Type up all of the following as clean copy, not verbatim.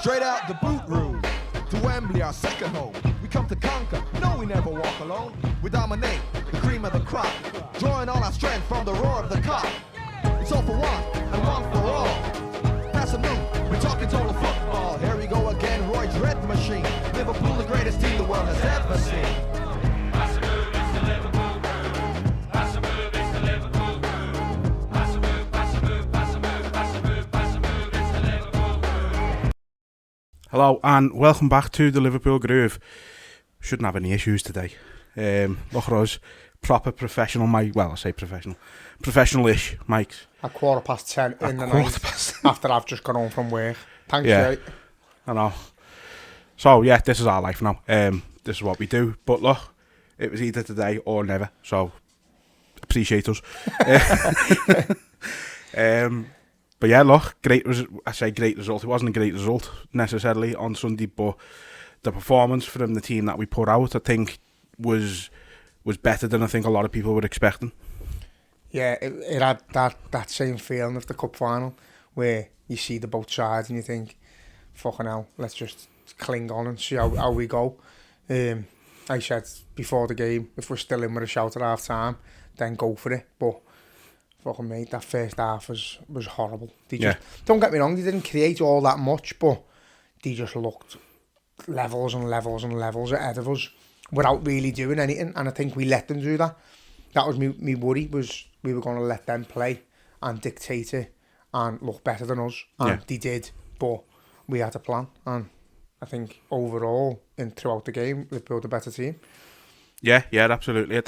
Straight out the boot room to Wembley, our second home. We come to conquer, no we never walk alone. We dominate, the cream of the crop, drawing all our strength from the roar of the cock. It's all for one, and one for all. Pass a move, we're talking total football. Here we go again, Roy's red machine. Liverpool, the greatest team the world has ever seen. Pass a move, it's the Liverpool crew. Pass a move, it's the Liverpool crew. Pass a move, pass a move, pass a move, pass a move, pass a move, it's the Liverpool crew. Hello and welcome back to the Liverpool Groove. Shouldn't have any issues today. Look at us, proper professional mic. Well, I say professional, professional-ish mics. At 10:15 in the night after I've just got home from work. Thanks, mate. I know. So yeah, this is our life now. This is what we do. But look, it was either today or never. So appreciate us. But yeah, look, I say great result. It wasn't a great result necessarily on Sunday, but the performance from the team that we put out, I think, was better than I think a lot of people were expecting. Yeah, it had that same feeling of the cup final where you see the both sides and you think, fucking hell, let's just cling on and see how we go. I said before the game, if we're still in with a shout at half time, then go for it. But fucking mate, that first half was horrible. Don't get me wrong, they didn't create all that much, but they just looked levels and levels and levels ahead of us without really doing anything, and I think we let them do that. That was me worry, was we were going to let them play and dictate it and look better than us, and they did, but we had a plan, and I think overall throughout the game we've built a better team. Yeah, absolutely.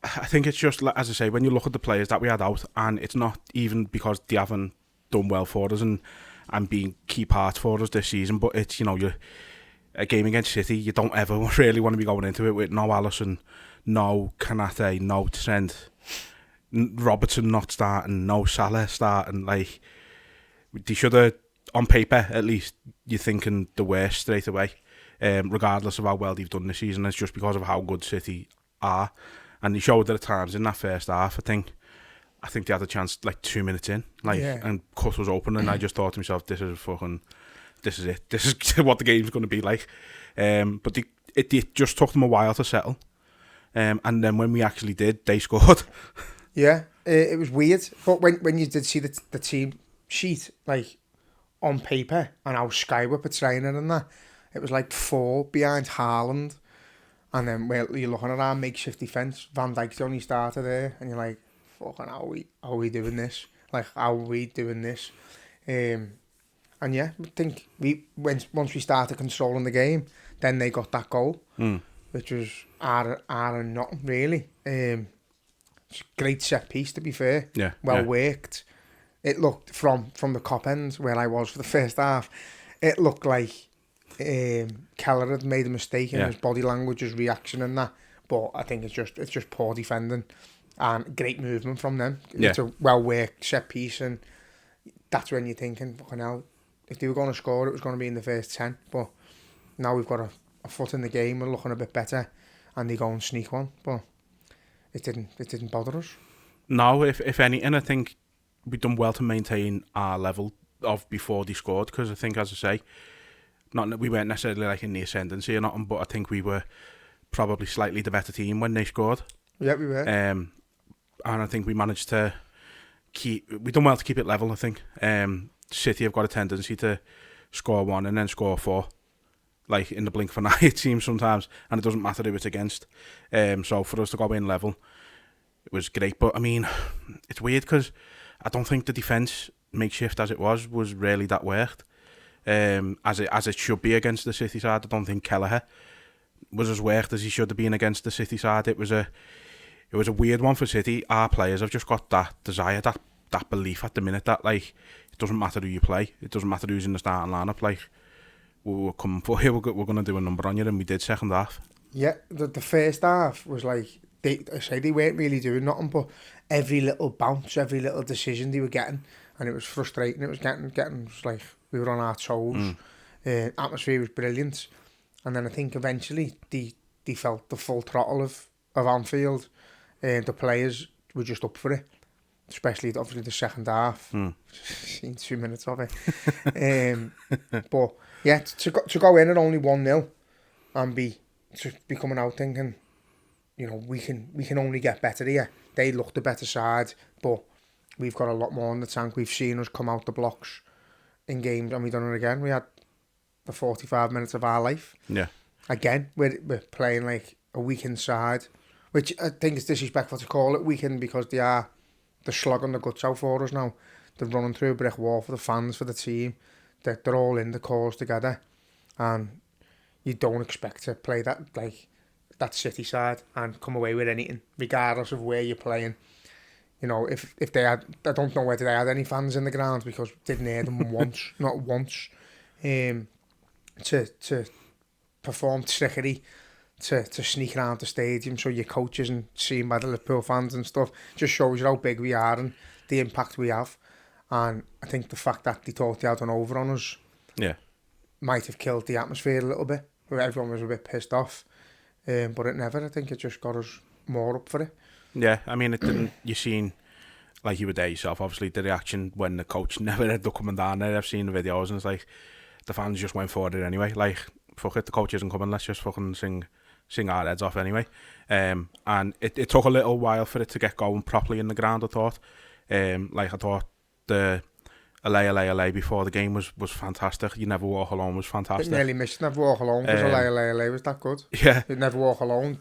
I think it's just, as I say, when you look at the players that we had out, and it's not even because they haven't done well for us and been key parts for us this season, but it's, you're a game against City, you don't ever really want to be going into it with no Alisson, no Kanate, no Trent, Robertson not starting, no Salah starting. Like, they should have, on paper at least, you're thinking the worst straight away, regardless of how well they've done this season. It's just because of how good City are, and they showed it at times in that first half. I think they had a chance like 2 minutes in, and cut was open, and I just thought to myself, this is it. This is what the game's going to be like. But it just took them a while to settle. And then when we actually did, they scored. Yeah, it was weird. But when you did see the team sheet, like on paper, and how Sky were portraying it and that, it was like 4 behind Haaland. And then you're looking at our makeshift defence, Van Dijk's only started there, and you're like, fucking, how are we doing this? Like, how are we doing this? And yeah, I think once we started controlling the game, then they got that goal, which was our and nothing really. Great set piece, to be fair. Yeah, worked. It looked from the cop end where I was for the first half. It looked like Keller had made a mistake in his body language, his reaction, and that. But I think it's just poor defending and great movement from them. Yeah. It's a well worked set piece, and that's when you're thinking, fucking hell, if they were going to score, it was going to be in the first 10. But now we've got a foot in the game, we're looking a bit better, and they go and sneak one. But it didn't bother us. No, if anything, I think we've done well to maintain our level of before they scored, because I think, as I say, not that we weren't necessarily like in the ascendancy or nothing, but I think we were probably slightly the better team when they scored. Yeah, we were. And I think we managed to we done well to keep it level, I think. City have got a tendency to score 1 and then score 4, like in the blink of an eye, it seems sometimes, and it doesn't matter who it's against. So for us to go in level, it was great. But I mean, it's weird because I don't think the defence, makeshift as it was really that worked. As it should be against the City side. I don't think Kelleher was as worked as he should have been against the City side. It was a weird one for City. Our players have just got that desire, that belief at the minute that, like, it doesn't matter who you play, it doesn't matter who's in the starting lineup. Like, we're coming for you, we're going to do a number on you, and we did second half. Yeah, the first half was like, they weren't really doing nothing, but every little bounce, every little decision they were getting, and it was frustrating. It was getting it was like we were on our toes. Atmosphere was brilliant, and then I think eventually they felt the full throttle of Anfield. The players were just up for it. especially obviously the second half. Seen 2 minutes of it. But yeah, to go in at only 1-0 and be coming out thinking, you know, we can only get better here. They look the better side, but we've got a lot more in the tank. We've seen us come out the blocks in games, and we've done it again. We had the 45 minutes of our life. Yeah. Again, we're playing like a weakened side, which I think is disrespectful to call it weakened because they're slogging the guts out for us now. They're running through a brick wall for the fans, for the team. They're all in the cause together, and you don't expect to play that City side and come away with anything, regardless of where you're playing. You know, if they had, I don't know whether they had any fans in the ground because didn't hear them once, not once. To perform trickery, to sneak around the stadium so your coach isn't seen by the Liverpool fans and stuff, just shows you how big we are and the impact we have. And I think the fact that they thought they had an over on us might have killed the atmosphere a little bit, where everyone was a bit pissed off. But it never. I think it just got us more up for it. Yeah, I mean, it didn't. You seen, like you were there yourself, obviously, the reaction when the coach never ended up coming down there. I've seen the videos and it's like, the fans just went for it anyway. Like, fuck it, the coach isn't coming, let's just fucking sing our heads off anyway. And it took a little while for it to get going properly in the ground, I thought. I thought the LA before the game was fantastic. You Never Walk Alone was fantastic. I nearly missed Never Walk Alone because LA was that good. Yeah. Never Walk Alone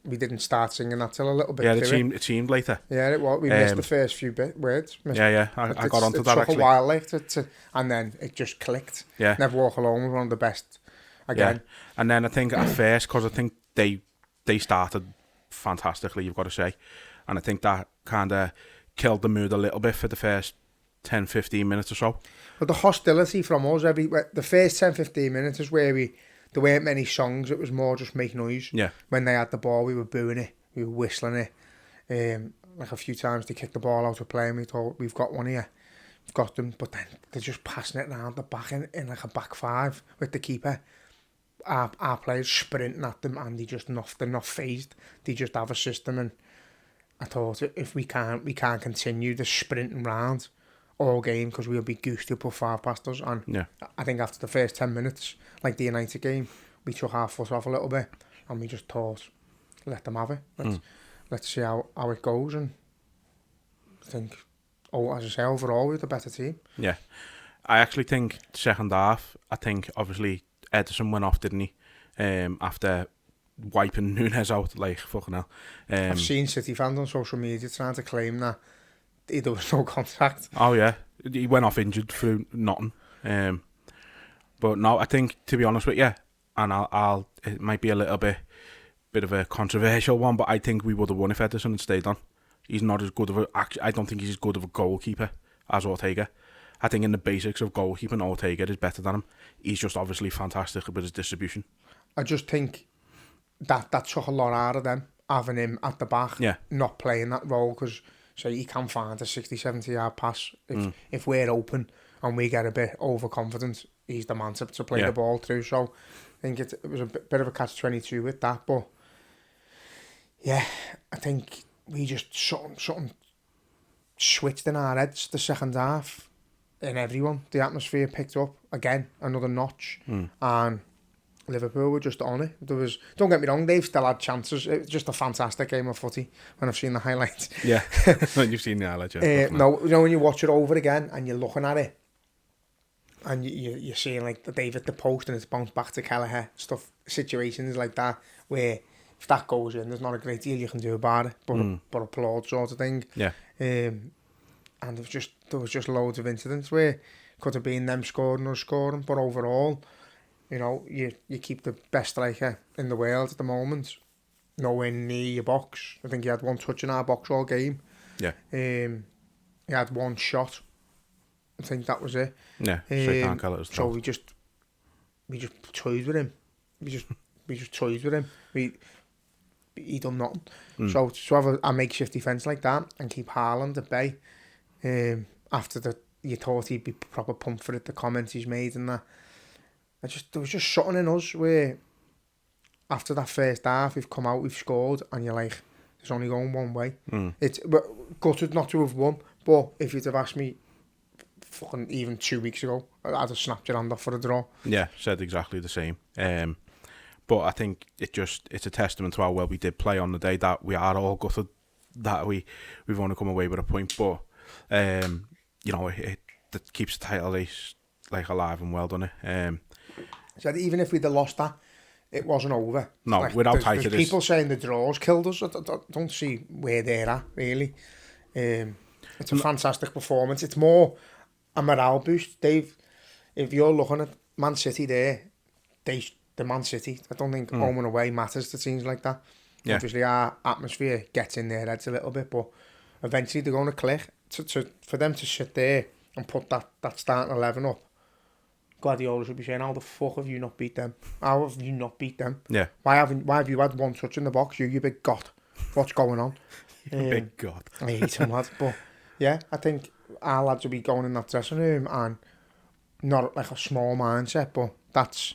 we didn't start singing that till a little bit. Yeah, it seemed later. Yeah, it was. We missed the first few words. I got onto that actually. It took a while and then it just clicked. Yeah. Never Walk Alone was one of the best again. Yeah. And then I think at first, because I think they started fantastically, you've got to say. And I think that kind of killed the mood a little bit for the first 10-15 minutes or so. But the hostility from us, the first 10-15 minutes is where there weren't many songs, it was more just make noise. Yeah. When they had the ball, we were booing it, we were whistling it. Like a few times they kicked the ball out of play and we thought, we've got one here. We've got them, but then they're just passing it around the back in like a back five with the keeper. Our players sprinting at them and they're not phased. They just have a system, and I thought if we can't continue the sprinting round all game because we'll be goosed to put 5 past us. And I think after the first 10 minutes, like the United game, we took our foot off a little bit and we just thought, let them have it. Let's see how it goes. And I think, as I say, overall we're the better team. Yeah. I actually think second half, obviously Ederson went off, didn't he? After wiping Núñez out, like, fucking hell. I've seen City fans on social media trying to claim that there was no contact. Oh yeah, he went off injured through nothing. But no, I think, to be honest with you, and it might be a little bit of a controversial one, but I think we would have won if Ederson had stayed on. He's not as good of I don't think he's as good of a goalkeeper as Ortega. I think in the basics of goalkeeping, Ortega is better than him. He's just obviously fantastic with his distribution. I just think that took a lot out of them, having him at the back, not playing that role, because he can find a 60-70 yard pass. If we're open and we get a bit overconfident, he's the man to play the ball through. So I think it was a bit of a catch-22 with that. But yeah, I think we just something switched in our heads the second half. In everyone, the atmosphere picked up again, another notch, and Liverpool were just on it. Don't get me wrong, they've still had chances. It was just a fantastic game of footy when I've seen the highlights. Yeah, when you've seen the highlights. No, when you watch it over again and you're looking at it, and you're seeing like the David the post and it's bounced back to Kelleher, situations like that where if that goes in, there's not a great deal you can do about it, but applaud sort of thing. Yeah. And there was just loads of incidents where could have been them scoring or scoring, but overall, you know, you keep the best striker in the world at the moment nowhere near your box. I think he had one touch in our box all game. Yeah. He had one shot. I think that was it. Yeah. So you can't call it as so we just toyed with him. We just toyed with him. He done nothing. So to have a makeshift defence like that and keep Haaland at bay, after you thought he'd be proper pumped for it, the comments he's made and that. There was just something in us where after that first half we've come out, we've scored, and you're like, It's only going one way. It's gutted not to have won, but if you'd have asked me fucking even 2 weeks ago, I'd have snapped your hand off for a draw. Yeah, said exactly the same. But I think it's a testament to how well we did play on the day that we are all gutted that we've only come away with a point. But you know, it keeps the title race like alive and well, doesn't it? So even if we'd have lost that, it wasn't over. No, like, without tight it is. People saying the draws killed us. I don't see where they're at, really. It's a fantastic performance. It's more a morale boost, Dave. If you're looking at Man City there, the Man City, I don't think home and away matters to teams like that. Yeah. Obviously, our atmosphere gets in their heads a little bit, but eventually they're going to click. For them to sit there and put that starting 11 up, Guardiola should be saying, how the fuck have you not beat them? How have you not beat them? Yeah. Why have you had one touch in the box? You big god. What's going on? Big god. I hate him, lad. But yeah, I think our lads will be going in that dressing room and not like a small mindset, but that's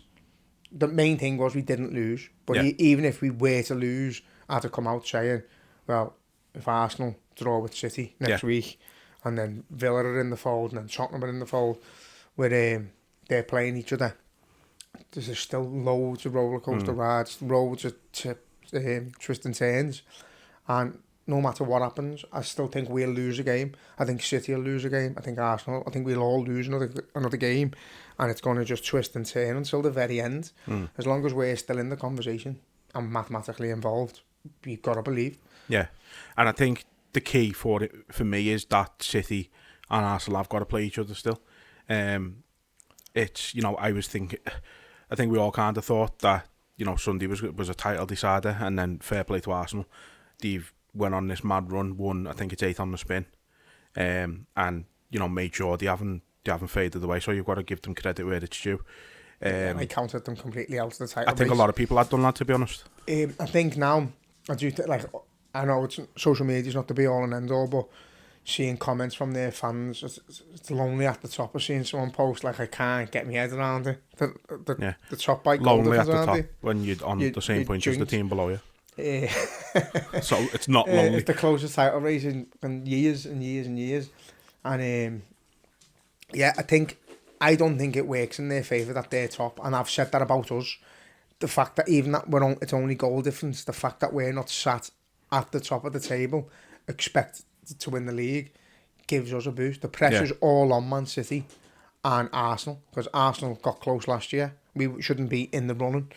the main thing was we didn't lose. But even if we were to lose, I'd have come out saying, well, if Arsenal draw with City next week, and then Villa are in the fold, and then Tottenham are in the fold, where they're playing each other, there's still loads of roller coaster rides, loads of twists and turns, and no matter what happens, I still think we'll lose a game. I think City will lose a game. I think Arsenal, I think we'll all lose another game, and it's going to just twist and turn until the very end. As long as we're still in the conversation and mathematically involved, you've got to believe. Yeah, and I think the key for me is that City and Arsenal have got to play each other still. It's, you know, I think we all kind of thought that, you know, Sunday was a title decider, and then fair play to Arsenal. They've went on this mad run, won, I think it's 8 on the spin, and, you know, made sure they haven't faded away, so you've got to give them credit where it's due. I counted them completely out of the title I think race. a lot of people had done that, to be honest. I think now, I do like, I know social media's not the be all and end all, but seeing comments from their fans, it's lonely at the top of seeing someone post like, I can't get my head around it. The top bike lonely at the top when you're on the same point as the team below you. So it's not lonely. It's the closest title race in years and years and years, and I don't think it works in their favour that they're top, and I've said that about us. The fact that even that it's only goal difference, the fact that we're not sat at the top of the table, expect to win the league, gives us a boost. The pressure's all on Man City and Arsenal, because Arsenal got close last year. We shouldn't be in the running.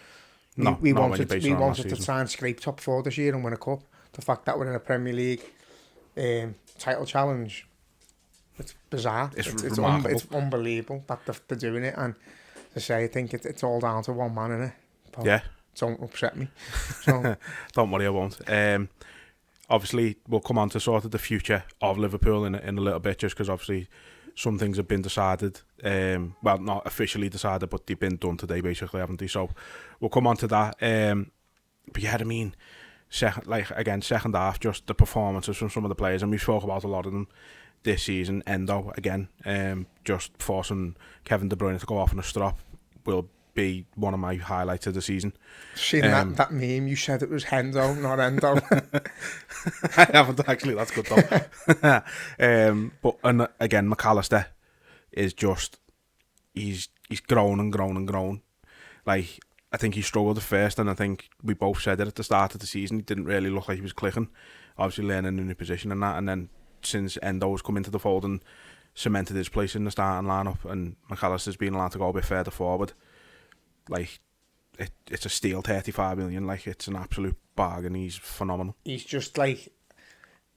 We wanted to try and scrape top 4 this year and win a cup. The fact that we're in a Premier League title challenge, it's bizarre. It's unbelievable that they're doing it. And to say, I think it's all down to one man, innit? But don't upset me. So. Don't worry, I won't. Obviously, we'll come on to sort of the future of Liverpool in a little bit, just because obviously some things have been decided. Well, not officially decided, but they've been done today, basically, haven't they? So we'll come on to that. But yeah, I mean, second half, just the performances from some of the players, and we spoke about a lot of them this season. Endo, again, just forcing Kevin De Bruyne to go off on a strop will be one of my highlights of the season. Seen that meme, you said it was Hendo, not Endo. I haven't actually, that's good though. But and again, McAllister is just, he's grown and grown and grown. Like, I think he struggled at first, and I think we both said it at the start of the season, he didn't really look like he was clicking, obviously learning a new position and that, and then since Endo's come into the fold and cemented his place in the starting lineup, and McAllister's been allowed to go a bit further forward, like, it's a steal, 35 million. Like, it's an absolute bargain. He's phenomenal. He's just like,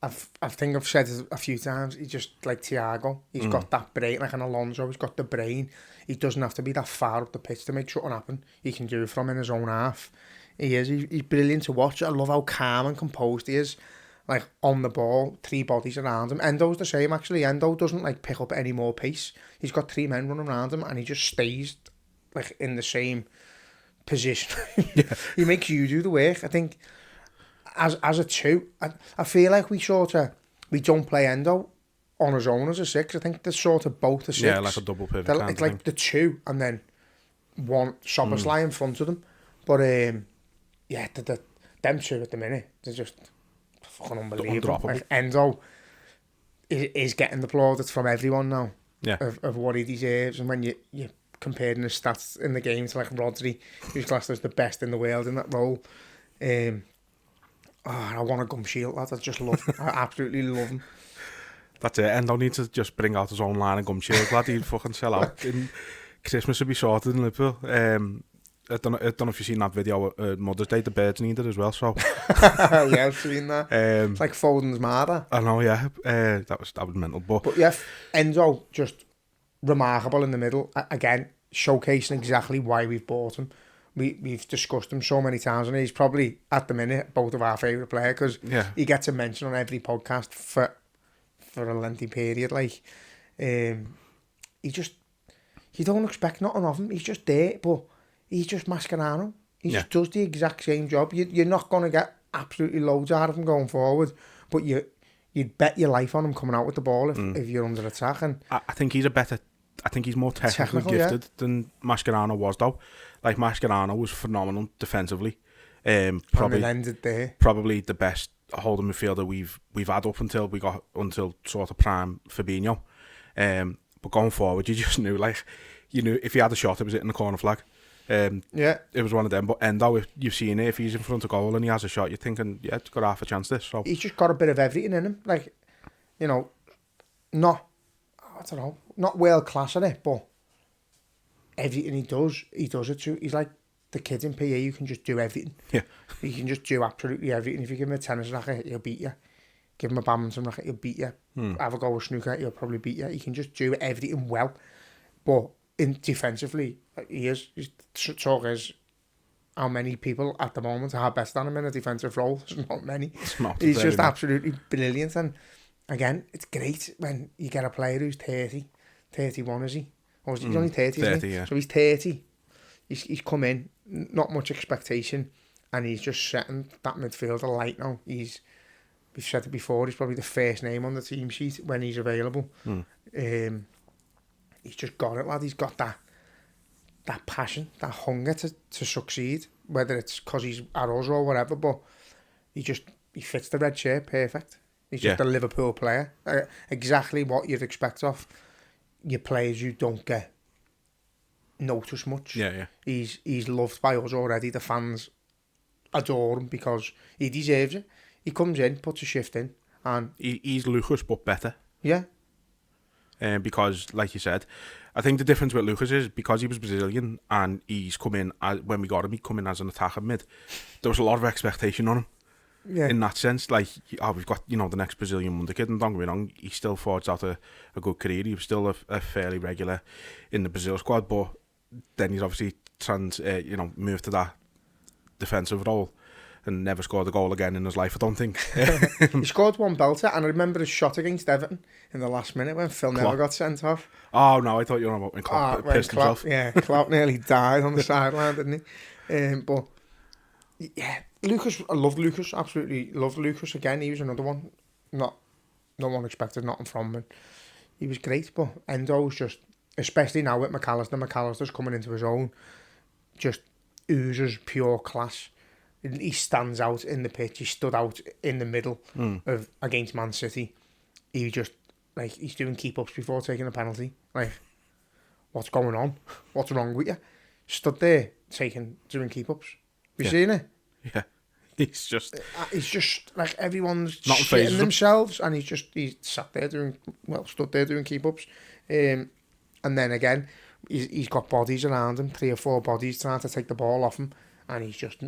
I think I've said it a few times, he's just like Thiago. He's got that brain, like an Alonso. He's got the brain. He doesn't have to be that far up the pitch to make something happen. He can do it from in his own half. He's brilliant to watch. I love how calm and composed he is. Like, on the ball, 3 bodies around him. Endo's the same, actually. Endo doesn't like pick up any more pace. He's got 3 men running around him, and he just stays like in the same position. He makes you do the work. I think as a 2, I feel like we don't play Endo on his own as a 6. I think they're sort of both a 6. Yeah, like a double pivot. It's like the 2 and then one Szoboszlai in front of them. But them 2 at the minute, they're just fucking unbelievable. Undroppable. Like, Endo is getting the plaudits from everyone now of what he deserves. And when you're comparing his stats in the game to like Rodri, who's classed as the best in the world in that role, I want a gum shield, lad. I just love him. I absolutely love him. That's it. Endo needs to just bring out his own line of gum shields, lad. He'd fucking sell out. Christmas would be sorted in Liverpool. I don't know if you've seen that video Mother's Day, the birds need it as well, so... Yeah, I've seen that. It's like Foden's mother. I know, yeah. That was mental. But yeah, Enzo, just remarkable in the middle. Again, showcasing exactly why we've bought him. We've discussed him so many times, and he's probably, at the minute, both of our favourite players, because he gets a mention on every podcast for a lengthy period. Like, you don't expect nothing of him. He's just there, but he's just Mascherano. He just does the exact same job. You're not going to get absolutely loads out of him going forward, but you'd bet your life on him coming out with the ball if you're under attack. And I think he's more technically gifted than Mascherano was, though. Like, Mascherano was phenomenal defensively. Probably ended there. Probably the best holding midfielder we've had up until sort of prime Fabinho. But going forward, you knew if he had a shot, it was hitting the corner flag. It was one of them. But Endo, if you've seen it, if he's in front of goal and he has a shot, you're thinking, yeah, he's got half a chance this. So he's just got a bit of everything in him. Like, not world class at it, but everything he does it too. He's like the kids in PE, you can just do everything. Yeah. He can just do absolutely everything. If you give him a tennis racket, he'll beat you. Give him a badminton racket, he'll beat you. Have a go with snooker, he'll probably beat you. He can just do everything well. But defensively, his talk is how many people at the moment are better than him in a defensive role. There's not many. He's just absolutely brilliant. And again, it's great when you get a player who's 30, 31, is he? Or is he only 30, 30, isn't he? yeah. So he's 30. He's come in, not much expectation, and he's just setting that midfield alight now. We've said it before, he's probably the first name on the team sheet when he's available. He's just got it, lad. He's got that passion, that hunger to succeed, whether it's because he's at us or whatever, but he fits the red shirt perfect. He's just a Liverpool player. Exactly what you'd expect of your players who don't get noticed much. Yeah. He's loved by us already. The fans adore him because he deserves it. He comes in, puts a shift in, and he's Lucas but better. Yeah. Because, like you said, I think the difference with Lucas is because he was Brazilian and he's come in when we got him, he come in as an attacker mid. There was a lot of expectation on him. Yeah. In that sense, like, we've got the next Brazilian wonder kid, and don't get me wrong, he still forged out a good career. He was still a fairly regular in the Brazil squad, but then he's obviously moved to that defensive role and never scored a goal again in his life, I don't think. He scored one belter, and I remember his shot against Everton in the last minute when Phil never got sent off. Oh no, I thought you were about when Klopp pissed himself. Yeah, Klopp nearly died on the sideline, didn't he? But yeah, Lucas, I loved Lucas, absolutely loved Lucas. Again, he was another one. No one expected nothing from him. He was great, but Endo's just, especially now with McAllister's coming into his own, just oozes pure class. He stands out in the pitch. He stood out in the middle of against Man City. He just, like, he's doing keep-ups before taking a penalty. Like, what's going on? What's wrong with you? Stood there doing keep-ups. You seen it? Yeah. He's just like, everyone's not shitting themselves, and he's stood there doing keep-ups. And then again, he's got bodies around him, 3 or 4 bodies trying to take the ball off him, and he's just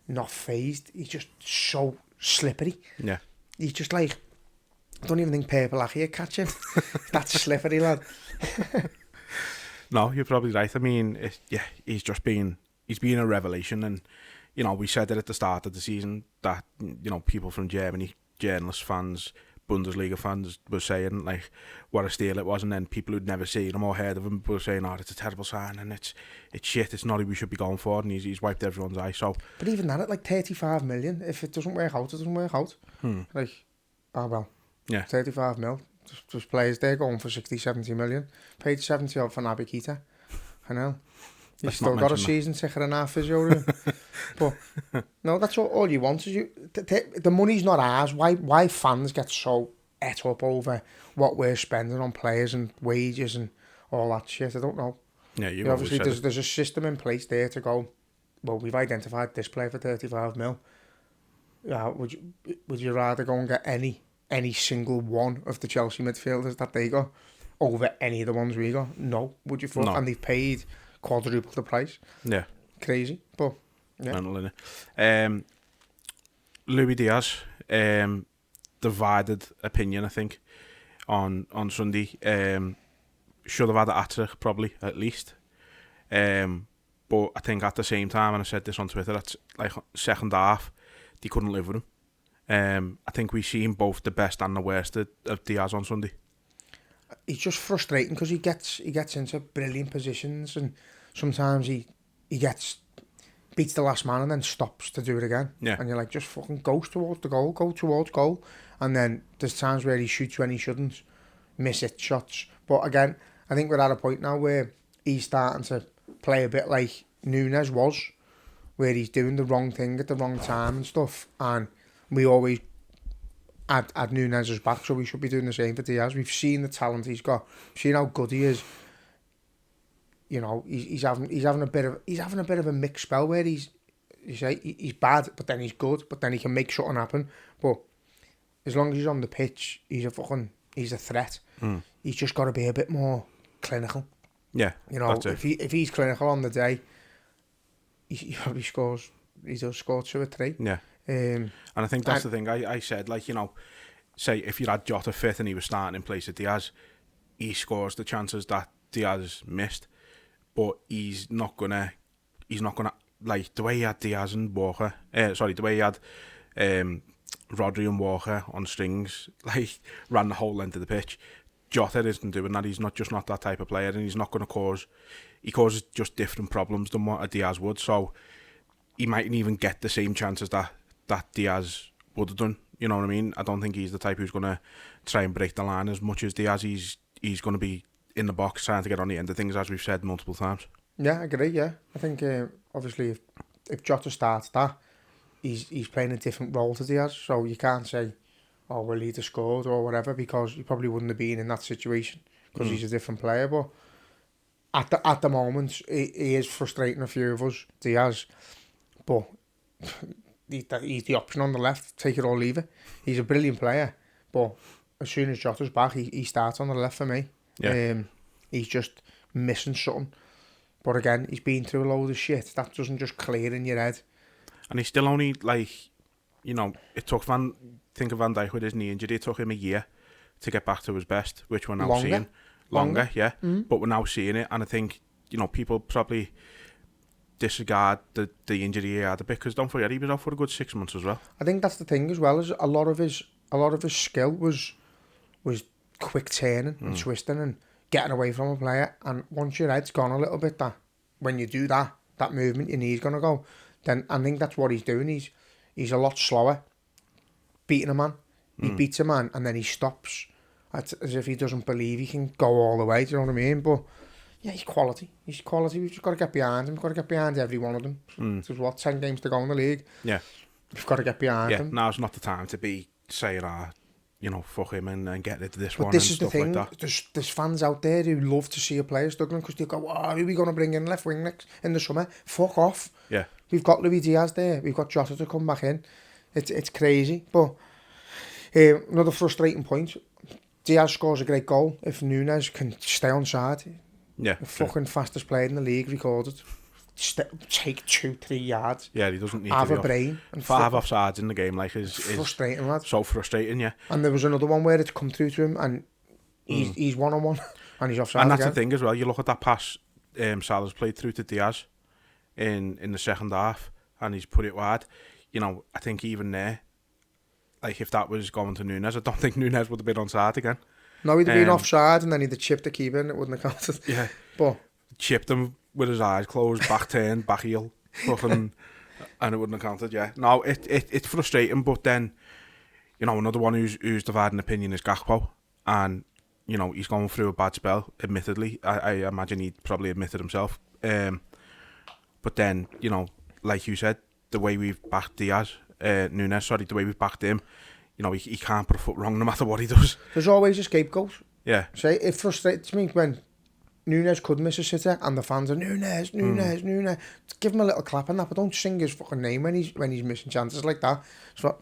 not phased. He's just so slippery. Yeah. He's just like, I don't even think Purple Aki would catch him. That's slippery, lad. No, you're probably right. I mean, he's been a revelation, and we said it at the start of the season that people from Germany, journalists, fans, Bundesliga fans were saying like what a steal it was, and then people who'd never seen him or heard of him were saying, "Oh, it's a terrible sign, and it's shit. It's not who we should be going for." And he's wiped everyone's eye. So, but even that at like 35 million, if it doesn't work out, it doesn't work out. Like, oh well, yeah, 35 mil. Just players there going for 60, 70 million. Paid 70 odd for Naby Keita. I know. He's still got a season ticket and half physio room. But no, that's all you want. Is the money's not ours. Why fans get so et up over what we're spending on players and wages and all that shit? I don't know. Yeah, You know, obviously there's a system in place there to go, well, we've identified this player for 35 mil. Would you rather go and get any single one of the Chelsea midfielders that they got over any of the ones we got? No. Would you? No. And they've paid quadruple the price. Yeah. Crazy, but yeah. Mental, innit? Luis Diaz, divided opinion, I think, on Sunday. Should have had a hat-trick, probably, at least. But I think at the same time, and I said this on Twitter, that's like second half, they couldn't live with him. I think we've seen both the best and the worst of Diaz on Sunday. He's just frustrating because he gets into brilliant positions, and sometimes he beats the last man and then stops to do it again. Yeah. And you're like, just fucking go towards goal. And then there's times where he shoots when he shouldn't, miss it shots. But again, I think we're at a point now where he's starting to play a bit like Nunes was, where he's doing the wrong thing at the wrong time and stuff. And we always add Nunes' back, so we should be doing the same for Diaz. We've seen the talent he's got, seen how good he is. You know, he's having a bit of a mixed spell where he's bad, but then he's good, but then he can make something happen. But as long as he's on the pitch, he's a threat. He's just got to be a bit more clinical. Yeah, you know, if he's clinical on the day, he probably scores. He does score 2 or 3. Yeah, and I think that's the thing. I said, like, you know, say if you had Jota fit and he was starting in place of Diaz, he scores the chances that Diaz missed. But he's not gonna like the way he had Diaz and Walker. The way he had Rodri and Walker on strings, like ran the whole length of the pitch. Jota isn't doing that. He's not that type of player, and he's not going to cause. He causes just different problems than what a Diaz would. So he mightn't even get the same chances that Diaz would have done. You know what I mean? I don't think he's the type who's going to try and break the line as much as Diaz. He's going to be in the box trying to get on the end of things, as we've said multiple times. Yeah, I agree. Yeah, I think obviously if Jota starts that, he's playing a different role to Diaz. So you can't say, oh, well, he'd have scored or whatever, because he probably wouldn't have been in that situation because he's a different player. But at the moment, he is frustrating a few of us, Diaz. But he's the option on the left. Take it or leave it. He's a brilliant player, but as soon as Jota's back, he starts on the left for me. Yeah. He's just missing something. But again, he's been through a load of shit. That doesn't just clear in your head. And he's still only, like, you know, it took think of Van Dijk with his knee injury, it took him a year to get back to his best, which we're now seeing. Longer, yeah. But we're now seeing it, and I think, you know, people probably disregard the injury he had a bit, because don't forget, he was out for a good 6 months as well. I think that's the thing as well, is a lot of his skill was quick turning and twisting and getting away from a player, and once your head's gone a little bit, that when you do that movement, your knee's gonna go. Then I think that's what he's doing. He's a lot slower, beating a man. He beats a man and then he stops, as if he doesn't believe he can go all the way. Do you know what I mean? But yeah, he's quality. We've just got to get behind him. We've got to get behind every one of them. There's 10 games to go in the league. Yeah, we've got to get behind him. Now's not the time to be saying, you know, fuck him and get rid of this but one. This and is stuff the thing. Like that. There's fans out there who love to see a player struggling because they go, "Oh, who are we going to bring in left wing next in the summer?" Fuck off. Yeah, we've got Luis Diaz there. We've got Jota to come back in. It's crazy. But another frustrating point: Diaz scores a great goal if Nunes can stay on side. Yeah, the fucking fastest player in the league recorded. Take 2-3 yards. Yeah, he doesn't need have to a brain. And 5 offsides in the game, like, is frustrating, lad. So frustrating, yeah. And there was another one where it's come through to him, and he's 1-on-1, and he's offside. And that's again. the thing as well. You look at that pass Salah's played through to Diaz in the second half, and he's put it wide. You know, I think even there, like, if that was going to Nunes, I don't think Nunes would have been onside again. No, he'd have been offside, and then he'd have chipped the keeper, and it wouldn't have counted. Yeah, but chipped him with his eyes closed, back turn, back heel, fucking, and it wouldn't have counted. Yeah, no, it's frustrating. But then, you know, another one who's dividing opinion is Gakpo, and you know, he's going through a bad spell. Admittedly, I imagine he'd probably admitted himself. But then, you know, like you said, the way we've backed Nunes, the way we've backed him, you know, he can't put a foot wrong no matter what he does. There's always a scapegoat. Yeah. Say, it frustrates me when Nunes could miss a sitter and the fans are Nunes. Give him a little clap and that, but don't sing his fucking name when he's missing chances like that. So,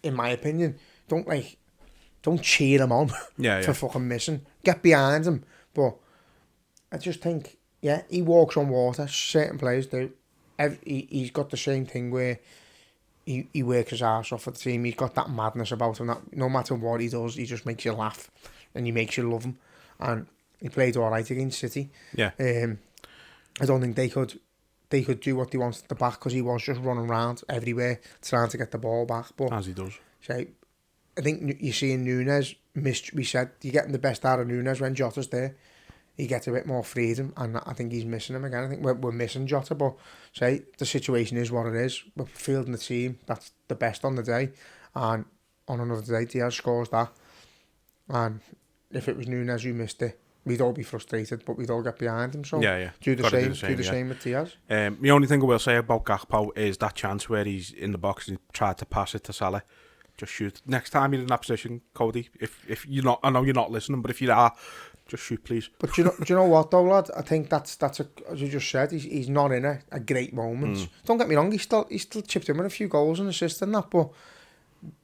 in my opinion, don't cheer him on for fucking missing. Get behind him. But I just think, he walks on water. Certain players do. He's got the same thing where he works his arse off for the team. He's got that madness about him that no matter what he does, he just makes you laugh and he makes you love him. And he played all right against City. Yeah. I don't think they could do what they wanted at the back because he was just running around everywhere trying to get the ball back. But as he does. I think you're seeing Nunes. We said you're getting the best out of Nunes when Jota's there. He gets a bit more freedom, and I think he's missing him again. I think we're missing Jota, but the situation is what it is. We're fielding the team that's the best on the day, and on another day Diaz scores that. And if it was Nunes who missed it, we'd all be frustrated, but we'd all get behind him. So do the same with Diaz. The only thing I will say about Gakpo is that chance where he's in the box and he tried to pass it to Salah. Just shoot. Next time you're in that position, Cody, if you're not, I know you're not listening, but if you are, just shoot, please. But do you know what though, lad? I think that's as you just said, he's not in a great moment. Don't get me wrong, he's still chipped in with a few goals and assists and that, but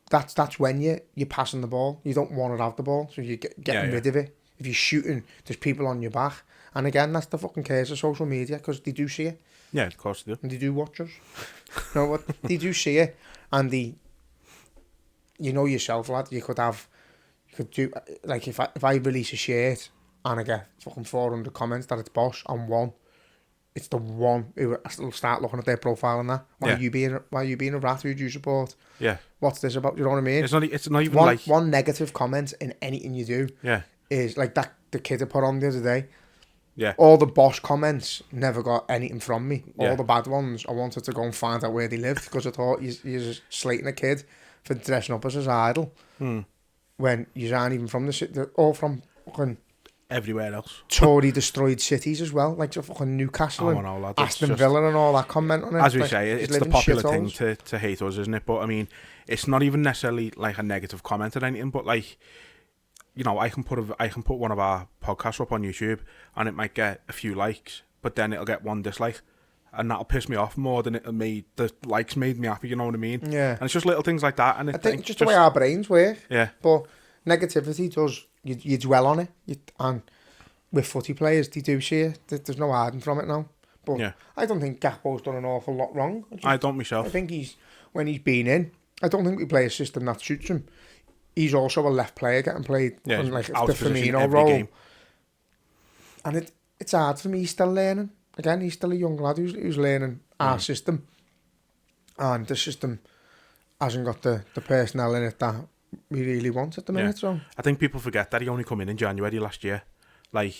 that's when you're passing the ball. You don't want to have the ball, so you're getting rid of it. If you're shooting, there's people on your back. And again, that's the fucking case of social media, because they do see it. Yeah, of course they do. And they do watch us. You know what? They do see it, and you know yourself, lad, you could do, like, if I release a shirt and I get fucking 400 comments that it's Bosch on one, it's the one who will start looking at their profile and that. Why are you being a rat? Who do you support? Yeah. What's this about? You know what I mean? It's not even one negative comment in anything you do. Yeah. Is like that the kid I put on the other day. Yeah. All the Bosch comments never got anything from me. Yeah. All the bad ones, I wanted to go and find out where they lived, because I thought you're slating a kid for dressing up as his idol when you aren't even from the city. They're all from fucking everywhere else. Tory destroyed cities as well, like fucking Newcastle and Aston Villa and all that comment on it. As we like, say, it's the popular thing to hate us, isn't it? But I mean, it's not even necessarily like a negative comment or anything, but like, you know, I can put one of our podcasts up on YouTube and it might get a few likes, but then it'll get one dislike, and that'll piss me off more than the likes made me happy. You know what I mean? Yeah. And it's just little things like that. And I think just the way our brains work. Yeah. But negativity does, you dwell on it, and with footy players, they do see it. There's no hiding from it now. But yeah. I don't think Gakpo's done an awful lot wrong. I don't myself. I think when he's been in, I don't think we play a system that suits him. He's also a left player getting played on like the Firmino role. Game. And it's hard for me. He's still learning. Again, he's still a young lad who's learning our system. And the system hasn't got the personnel in it that we really want at the minute. So I think people forget that he only come in January last year. Like,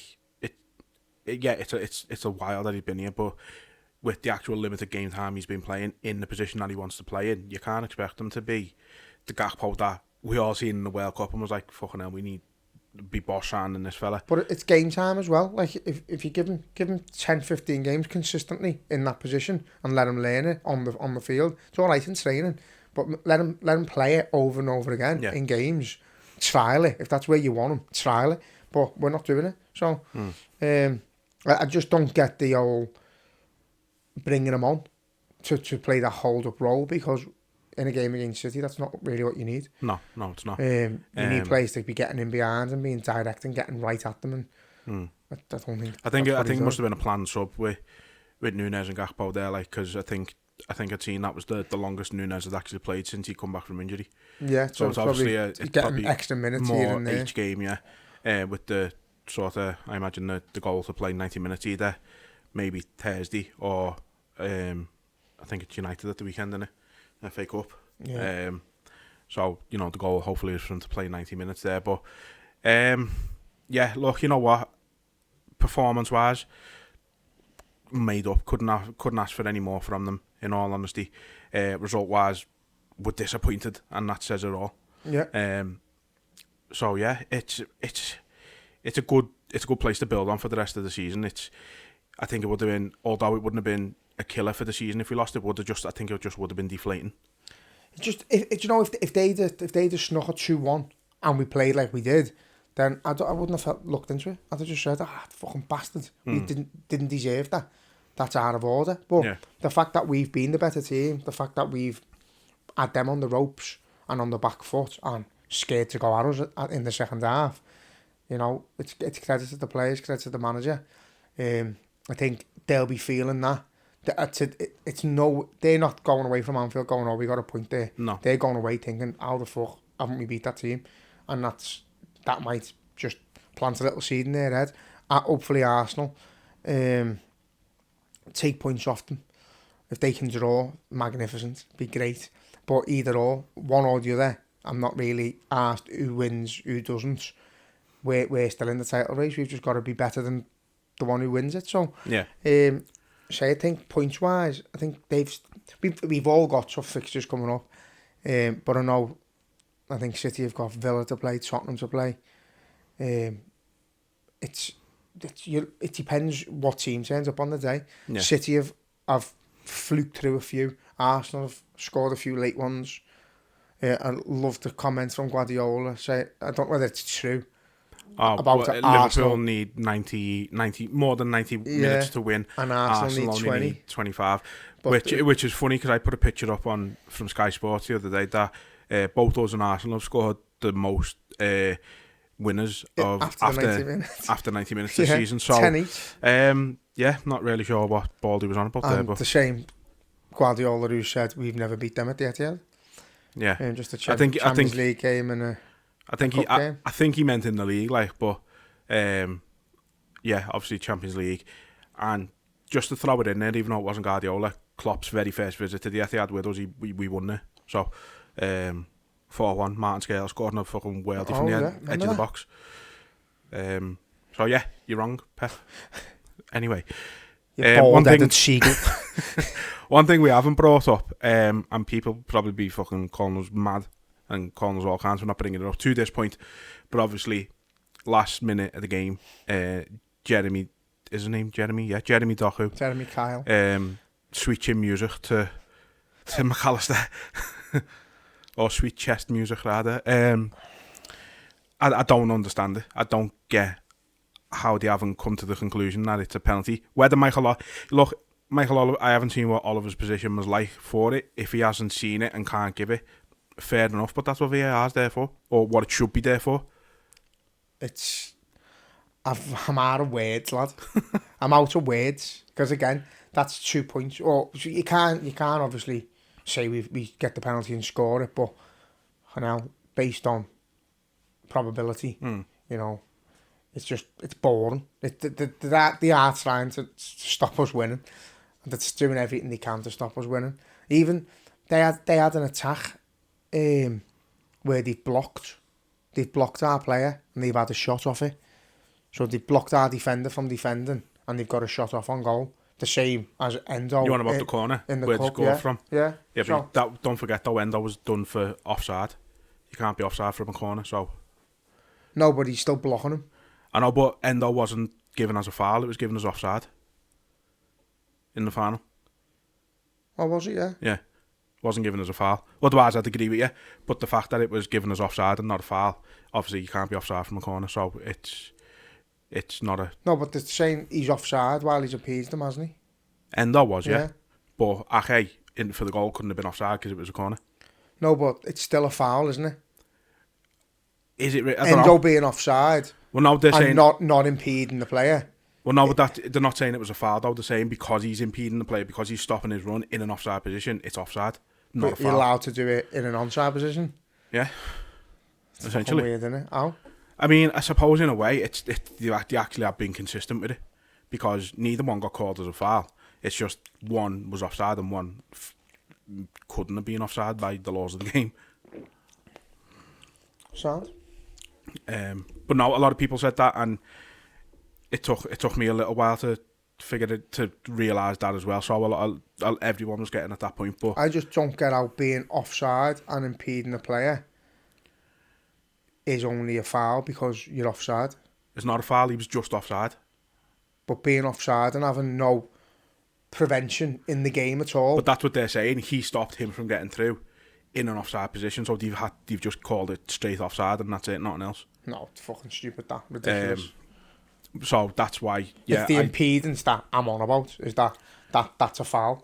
it's a while that he's been here, but with the actual limited game time he's been playing in the position that he wants to play in, you can't expect him to be the Gakpo that we all seen in the World Cup and was like, fucking hell, we need to be boss in this fella. But it's game time as well. Like, if you give him 10-15 games consistently in that position and let him learn it on the field, it's all right in training, but let him play it over and over again in games. Trial it. If that's where you want him, trial it. But we're not doing it. So I just don't get the old bringing him on to play that hold-up role, because in a game against City, that's not really what you need. No, it's not. You need players to be getting in behind and being direct and getting right at them. And I don't think. I think it must have been a planned sub with Nunes and Gakpo there, like, because I think I'd seen that was the longest Nunes had actually played since he come back from injury. Yeah, so it's obviously it's getting extra minutes more here and there. each game. Yeah, with the sort of, I imagine the goal to play 90 minutes either, maybe Thursday or I think it's United at the weekend, isn't it? FA Cup. Yeah. So, you know, the goal hopefully is for him to play 90 minutes there. But, yeah, look, you know what? Performance-wise, made up. Couldn't ask for any more from them, in all honesty. Result-wise, we're disappointed, and that says it all. Yeah. So, yeah, it's a good place to build on for the rest of the season. I think it would have been, although it wouldn't have been a killer for the season if we lost. I think it just would have been deflating. Just if they'd snuck a 2-1 and we played like we did, then I wouldn't have looked into it. I'd have just said, fucking bastard, we didn't deserve that. That's out of order. But the fact that we've been the better team, the fact that we've had them on the ropes and on the back foot and scared to go at us in the second half, it's credit to the players, credit to the manager. I think they'll be feeling that. They're not going away from Anfield going, oh, we got a point there. No. They're going away thinking, how the fuck haven't we beat that team? And that might just plant a little seed in their head. Hopefully Arsenal take points off them. If they can draw, magnificent, be great. But either or, one or the other, I'm not really asked who wins, who doesn't. We're still in the title race. We've just got to be better than the one who wins it. So yeah. So I think points wise, I think we've all got tough fixtures coming up. But I think City have got Villa to play, Tottenham to play. It depends what team turns up on the day. Yeah. City have fluked through a few. Arsenal have scored a few late ones. I love the comments from Guardiola. I don't know whether it's true. About Liverpool Arsenal need 90 more than 90 minutes to win, and Arsenal need 20. Need 25. But which is funny because I put a picture up from Sky Sports the other day that both us and Arsenal have scored the most winners of after 90 minutes this season. So 10 each. Not really sure what Baldy was on about there, but the same Guardiola who said we've never beat them at the Etihad. Yeah, just a Champions League game and I think he meant in the league, but obviously Champions League. And just to throw it in there, even though it wasn't Guardiola, Klopp's very first visit to the Etihad with us, we won there. So 4-1, Martin Scales scored a fucking worldie from the edge of the box. So yeah, you're wrong, Pep. Anyway, bald-headed seagull. One thing we haven't brought up, and people probably be fucking calling us mad and calling us all kinds for not bringing it up to this point, but obviously last minute of the game, Jeremy, is his name Jeremy? Yeah, Jeremy Doku. Jeremy Kyle. Sweet chin music to McAllister. Or sweet chest music rather. I don't understand it. I don't get how they haven't come to the conclusion that it's a penalty. Whether Michael Oliver, I haven't seen what Oliver's position was like for it. If he hasn't seen it and can't give it, fair enough, but that's what VAR's there for, or what it should be there for. I'm out of words, lad. I'm out of words, because again, that's 2 points. Or you can't obviously say we get the penalty and score it, but based on probability, it's boring. They are trying to stop us winning, and it's doing everything they can to stop us winning. Even they had an attack where they've blocked our player and they've had a shot off it. So they've blocked our defender from defending and they've got a shot off on goal. The same as Endo. You want about the corner in the where cup, they scored from? Yeah. But don't forget though, Endo was done for offside. You can't be offside from a corner, so. No, but he's still blocking him. I know, but Endo wasn't given as a foul, it was given as offside in the final. Oh, was it? Yeah. Yeah. Wasn't given as a foul. Otherwise, I'd agree with you. But the fact that it was given as offside and not a foul, obviously you can't be offside from a corner, so it's not a... No, but they're saying he's offside while he's appeased him, hasn't he? Endo was, yeah. But Ake, for the goal, couldn't have been offside because it was a corner. No, but it's still a foul, isn't it? Is it? Endo being offside. Well, no, they're saying... not impeding the player. Well, no, but they're not saying it was a foul, though. They're saying because he's impeding the player, because he's stopping his run in an offside position, it's offside. Not a foul. You're allowed to do it in an onside position. Yeah, it's essentially. Weird, isn't it? How? I mean, I suppose in a way, they actually have been consistent with it, because neither one got called as a foul. It's just one was offside and one couldn't have been offside by the laws of the game. Sad. But no, a lot of people said that, and it took me a little while to realise that as well. So everyone was getting at that point. But I just don't get how being offside and impeding the player is only a foul because you're offside. It's not a foul. He was just offside. But being offside and having no prevention in the game at all. But that's what they're saying. He stopped him from getting through in an offside position. So they've just called it straight offside, and that's it, nothing else. No, it's fucking stupid, that. Ridiculous. So that's why, yeah. It's the impedance that I'm on about, is that's a foul.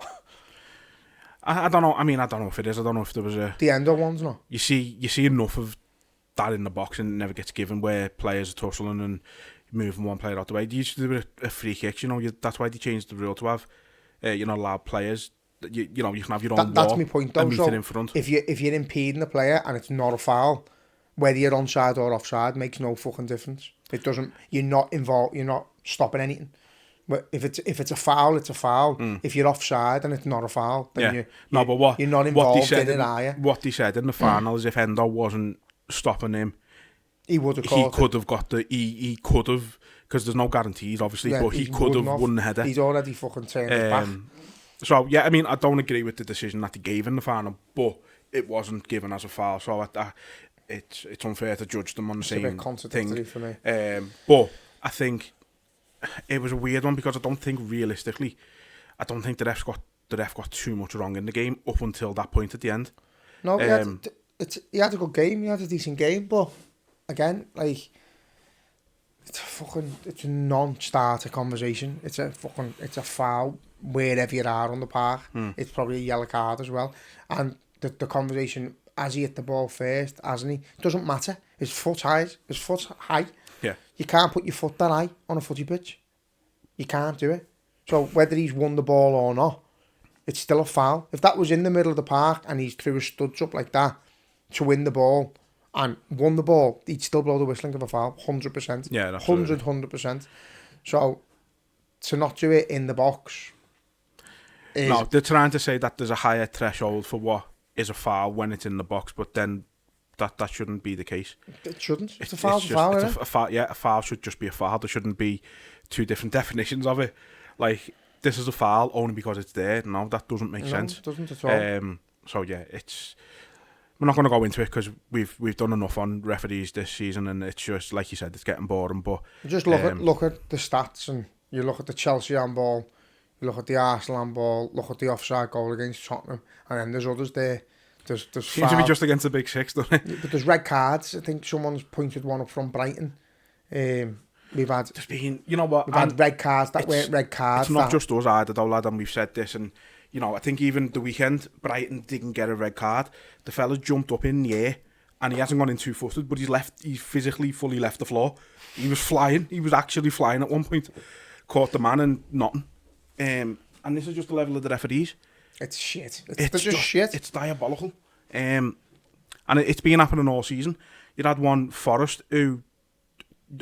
I don't know. I mean, I don't know if it is. I don't know if there was a... The Endo ones, no. You see enough of that in the box, and it never gets given, where players are tussling and moving one player out the way. They used to do a free kick, that's why they changed the rule to have, you're not allowed players. You can have your own That's wall my point, though. and meet So it in front. if you're impeding the player and it's not a foul, whether you're onside or offside makes no fucking difference. It doesn't. You're not involved. You're not stopping anything. But if it's a foul, it's a foul. If you're offside and it's not a foul, then you're not involved in it, are you? What they said in the final is if Endo wasn't stopping him, he would have. He could have got the. He could have, because there's no guarantees, obviously, but he could have won the header. He's already fucking turned it back. So yeah, I mean, I don't agree with the decision that he gave in the final, but it wasn't given as a foul. So it's unfair to judge them on the same a bit contradictory thing for me. But I think it was a weird one, because I don't think realistically, the ref got too much wrong in the game up until that point at the end. No, he had a good game. He had a decent game, but again, like, it's a non-starter conversation. It's a foul wherever you are on the park. It's probably a yellow card as well. And the conversation, has he hit the ball first, hasn't he? Doesn't matter. His foot's high. Yeah. You can't put your foot that high on a footy pitch. You can't do it. So whether he's won the ball or not, it's still a foul. If that was in the middle of the park and he's threw his studs up like that to win the ball and won the ball, he'd still blow the whistling of a foul, 100%. Yeah, that's 100%. So to not do it in the box is... No, they're trying to say that there's a higher threshold for what is a foul when it's in the box, but then that shouldn't be the case. It shouldn't. It's a foul, isn't it? A foul should just be a foul. There shouldn't be two different definitions of it. Like, this is a foul only because it's there. No, that doesn't make sense. It doesn't at all. So yeah, we're not going to go into it, because we've done enough on referees this season, and it's just, like you said, it's getting boring. But just look at the stats, and you look at the Chelsea handball, you look at the Arsenal handball, look at the offside goal against Tottenham, and then there's others there. There's seems to be just against the big six, doesn't it? But there's red cards. I think someone's pointed one up from Brighton. We've had had red cards that weren't red cards. It's not just us either, though, lad, and we've said this, and I think even the weekend, Brighton didn't get a red card. The fella's jumped up in the air, and he hasn't gone in 2-footed, but he's physically fully left the floor. He was flying. He was actually flying at one point. Caught the man and nothing. And this is just the level of the referees. It's shit. It's just shit. It's diabolical. And it's been happening all season. You had one, Forest, who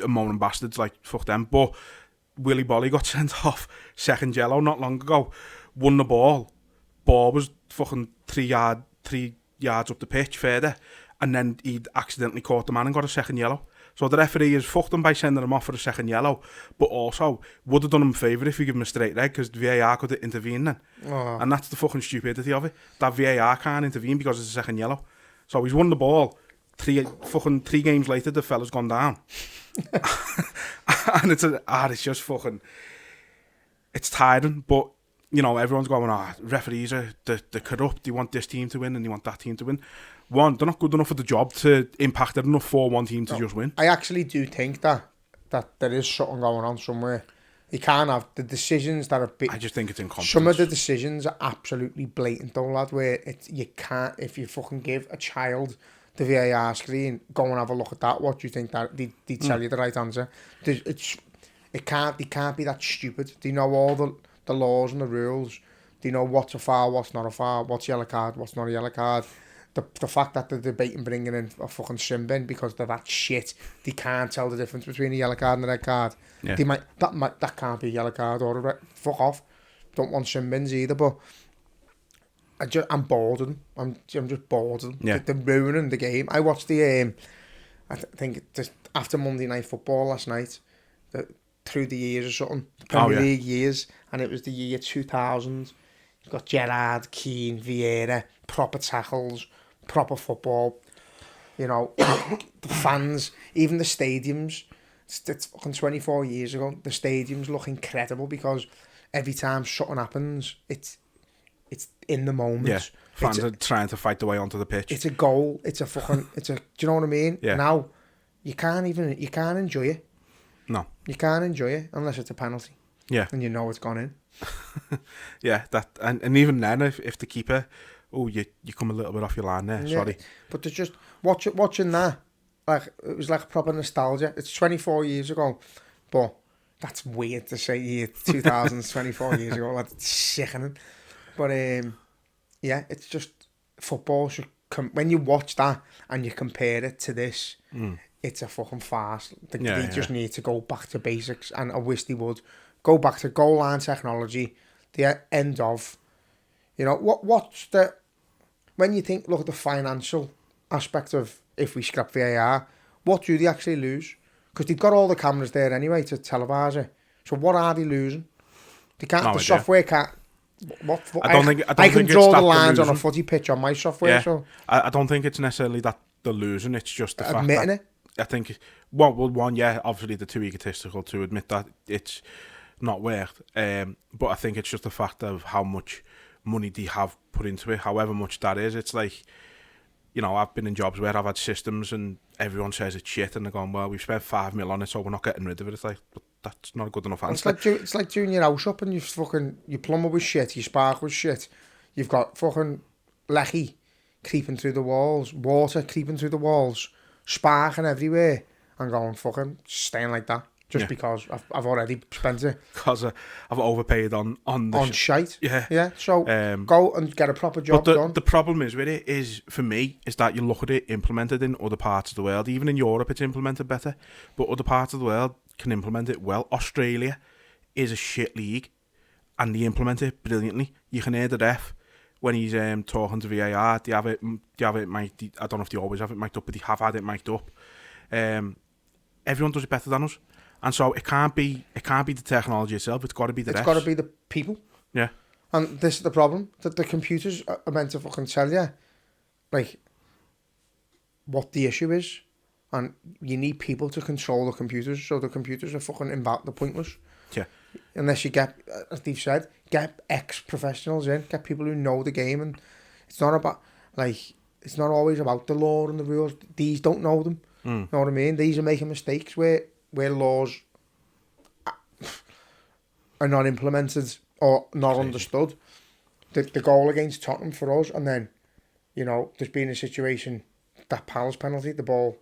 are moaning bastards, like, fuck them. But Willy Bolly got sent off second yellow not long ago. Won the ball. Ball was fucking 3 yards up the pitch further. And then he'd accidentally caught the man and got a second yellow. So the referee has fucked him by sending him off for a second yellow, but also would have done him a favour if you give him a straight red, because the VAR could intervene then. Oh. And that's the fucking stupidity of it. That VAR can't intervene because it's a second yellow. So he's won the ball. 3 games later, the fella's gone down. And it's just fucking... It's tiring, but, everyone's going, referees they're corrupt, they want this team to win and they want that team to win. One, they're not good enough for the job to impact it enough for one team to just win. I actually do think that there is something going on somewhere. You can't have the decisions that are... I just think it's incompetence. Some of the decisions are absolutely blatant, though, lad, where you can't... If you fucking give a child the VAR screen, go and have a look at that, what do you think that... They tell you the right answer. They can't be that stupid. They know all the laws and the rules. They know what's a foul, what's not a foul, what's yellow card, what's not a yellow card. The fact that they're debating bringing in a fucking sin bin because they're that shit, they can't tell the difference between a yellow card and a red card. Yeah. That can't be a yellow card or a red. Fuck off. Don't want sin bins either, but I'm bored of them. I'm just bored of them. Yeah. They're ruining the game. I watched the I think just after Monday Night Football last night, through the years or something, the Premier League years, and it was the year 2000. You've got Gerrard, Keane, Vieira, proper tackles, proper football, the fans, even the stadiums. It's fucking 24 years ago. The stadiums look incredible because every time something happens, it's in the moment. Yeah, fans are trying to fight their way onto the pitch. It's a goal. It's a fucking. Do you know what I mean? Yeah. Now, you can't enjoy it. No. You can't enjoy it unless it's a penalty. Yeah. And you know it's gone in. Yeah, and even then, if the keeper, you come a little bit off your line there. Yeah, Sorry. but there's just watching that, like it was like proper nostalgia. It's 24 years ago, but that's weird to say. 24 years ago. That's sickening. But yeah, it's just football should when you watch that and you compare it to this, it's a fucking farce. They just need to go back to basics, and I wish they would go back to goal line technology. The end of, what's the when you look at the financial aspect of if we scrap VAR, what do they actually lose? Because they've got all the cameras there anyway to televise it. So what are they losing? They can't. The software can't. I don't think I can draw the lines on a footy pitch on my software. Yeah. So I don't think it's necessarily that they're losing. It's just the fact admitting that, it. I think one, obviously they're too egotistical to admit that it's not worked. But I think it's just the fact of how much money they have put into it, however much that is. It's like, I've been in jobs where I've had systems and everyone says it's shit, and they're going, well, we've spent $5 million on it, so we're not getting rid of it. It's like, but that's not a good enough answer. It's like doing your house up and your plumber was shit, your spark was shit. You've got fucking lecky creeping through the walls, water creeping through the walls, sparking everywhere, and going fucking staying like that. Just because I've already spent it. Because I've overpaid on shite. Yeah. Yeah. So go and get a proper job done. The problem is with it is, for me, is that you look at it implemented in other parts of the world. Even in Europe, it's implemented better. But other parts of the world can implement it well. Australia is a shit league, and they implement it brilliantly. You can hear the ref when he's talking to VAR. They have it mic'd. I don't know if they always have it mic'd up, but they have had it mic'd up. Everyone does it better than us. And so it can't be the technology itself. It's got to be the refs. It's got to be the people. Yeah. And this is the problem, that the computers are meant to fucking tell you, like, what the issue is. And you need people to control the computers, so the computers are fucking they're pointless. Yeah. Unless you get, as Steve said, get ex-professionals in, get people who know the game. And it's not about, it's not always about the law and the rules. These don't know them. You know what I mean? These are making mistakes where laws are not implemented or not understood. The goal against Tottenham for us, and then, there's been a situation, that Palace penalty, the ball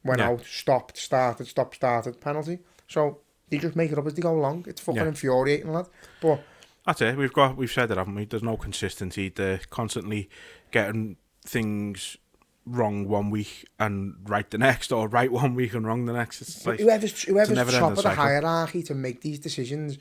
went out, stopped, started, penalty. So they just make it up as they go along. It's fucking infuriating, lad. But that's it. We've said it, haven't we? There's no consistency. They're constantly getting things wrong one week and right the next, or right one week and wrong the next. It's like whoever's top of the hierarchy to make these decisions,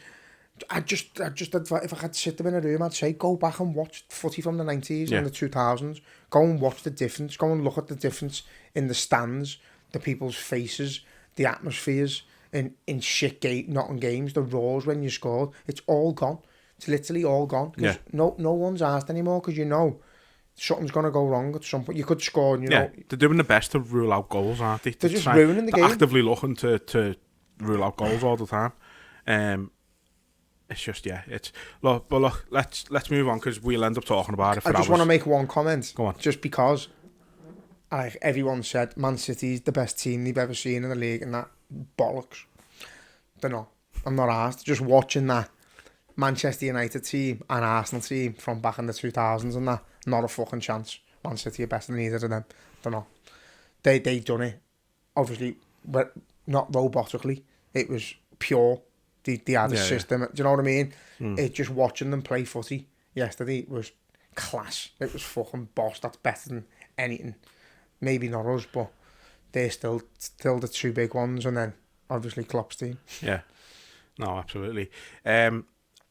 I just advise, if I had to sit them in a room, I'd say go back and watch footy from the 90s and the 2000s. Go and watch the difference. Go and look at the difference in the stands, the people's faces, the atmospheres in shit not games, the roars when you scored. It's all gone. It's literally all gone. Cause no one's asked anymore, because something's going to go wrong at some point. You could score and they're doing the best to rule out goals, aren't they? They're just ruining the game. Actively looking to rule out goals all the time. It's just, look, let's move on, because we'll end up talking about it for hours. I just want to make one comment. Go on. Just because everyone said Man City's the best team they've ever seen in the league, and that bollocks. They're not. I'm not asked. Just watching that Manchester United team and Arsenal team from back in the 2000s and that, not a fucking chance. Man City are better than either of them. They're not. They done it, obviously, but not robotically. It was pure. They had a system. Do you know what I mean? It just watching them play footy yesterday was class. It was fucking boss. That's better than anything. Maybe not us, but they're still the two big ones, and then obviously Klopp's team. Yeah. No, absolutely.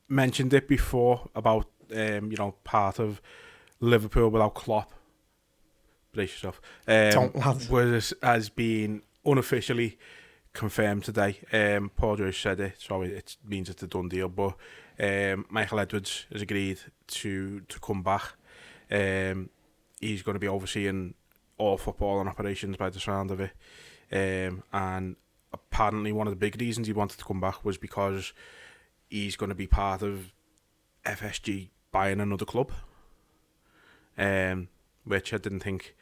Mentioned it before about part of Liverpool without Klopp. Brace yourself. Has been unofficially confirmed today. Paul Joyce said it, so it means it's a done deal. But Michael Edwards has agreed to come back. He's going to be overseeing all football and operations by the sound of it. And apparently one of the big reasons he wanted to come back was because he's going to be part of FSG buying another club, which I didn't think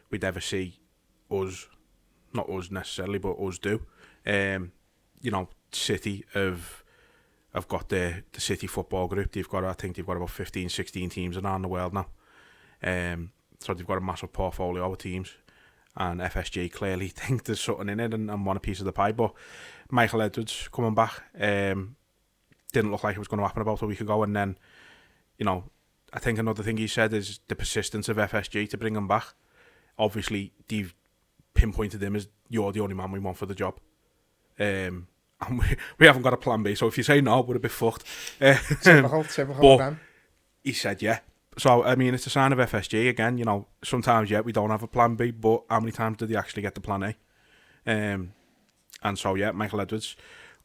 we'd ever see us, not us necessarily, but us do. City have got the City Football Group. I think they've got about 15, 16 teams around the world now. So they've got a massive portfolio of teams. And FSG clearly think there's something in it and want a piece of the pie. But Michael Edwards coming back didn't look like it was going to happen about a week ago. And then, I think another thing he said is the persistence of FSG to bring him back. Obviously, they've pinpointed him as, you're the only man we want for the job. And we haven't got a plan B. So if you say no, we're a bit fucked. Typical but them. He said, yeah. So, I mean, it's a sign of FSG again. Sometimes, we don't have a plan B, but how many times did they actually get the plan A? And so, Michael Edwards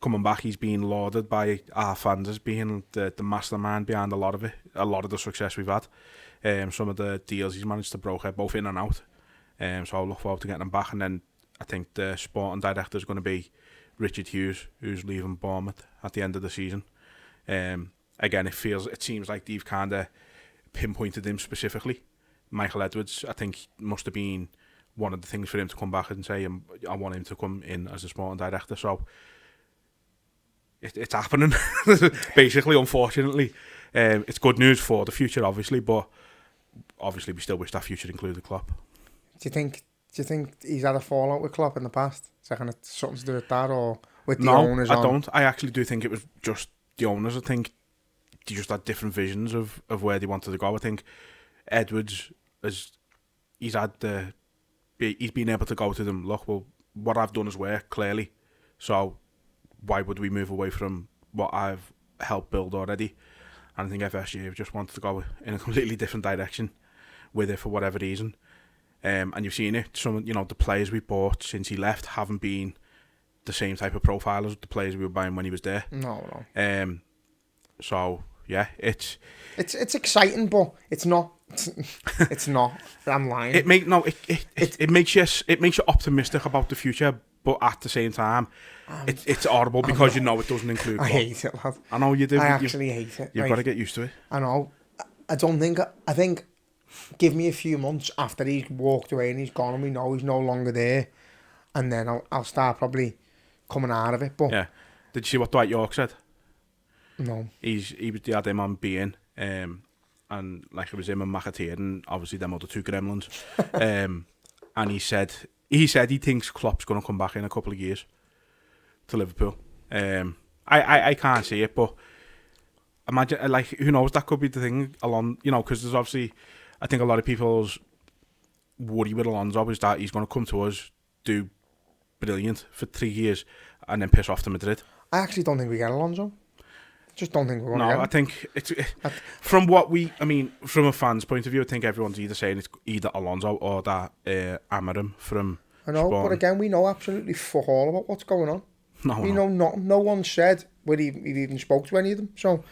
coming back, he's being lauded by our fans as being the mastermind behind a lot of it, a lot of the success we've had. Some of the deals he's managed to broker, both in and out. So I look forward to getting him back. And then I think the sporting director is going to be Richard Hughes, who's leaving Bournemouth at the end of the season. Again, it seems like they've kind of pinpointed him specifically. Michael Edwards, I think, must have been one of the things for him to come back and say, I want him to come in as a sporting director. So it's happening, basically, unfortunately. It's good news for the future, obviously, but obviously we still wish that future included Klopp. Do you think he's had a fallout with Klopp in the past? Is that kind of something to do with that, or with the owners? No, I don't. I actually do think it was just the owners. I think they just had different visions of where they wanted to go. I think Edwards he's been able to go to them. Look, well, what I've done is work clearly. So why would we move away from what I've helped build already? And I think FSG have just wanted to go in a completely different direction with it for whatever reason. And you've seen it. Some, the players we bought since he left haven't been the same type of profile as the players we were buying when he was there. No. So yeah, it's exciting, but it's not. It's not. I'm lying. It makes you optimistic about the future, but at the same time, it's horrible because it doesn't include. I hate it, lad. I know you do. I actually hate it. You've got to get used to it. I know. I think. Give me a few months after he's walked away and he's gone, and we know he's no longer there, and then I'll start probably coming out of it. But yeah, did you see what Dwight York said? No. He had him on being, and like it was him and McAteer, and obviously them other two gremlins. And he said he thinks Klopp's going to come back in a couple of years to Liverpool. I can't see it, but imagine, like, who knows, that could be the thing along, because there's obviously, I think a lot of people's worry with Alonso is that he's going to come to us, do brilliant for 3 years, and then piss off to Madrid. I actually don't think we get Alonso. Just don't think we're going to get him. I think from from a fan's point of view, I think everyone's either saying it's either Alonso or that Amarim from I know, Sporting. But again, we know absolutely fuck all about what's going on. We know no one said whether we've even spoke to any of them. So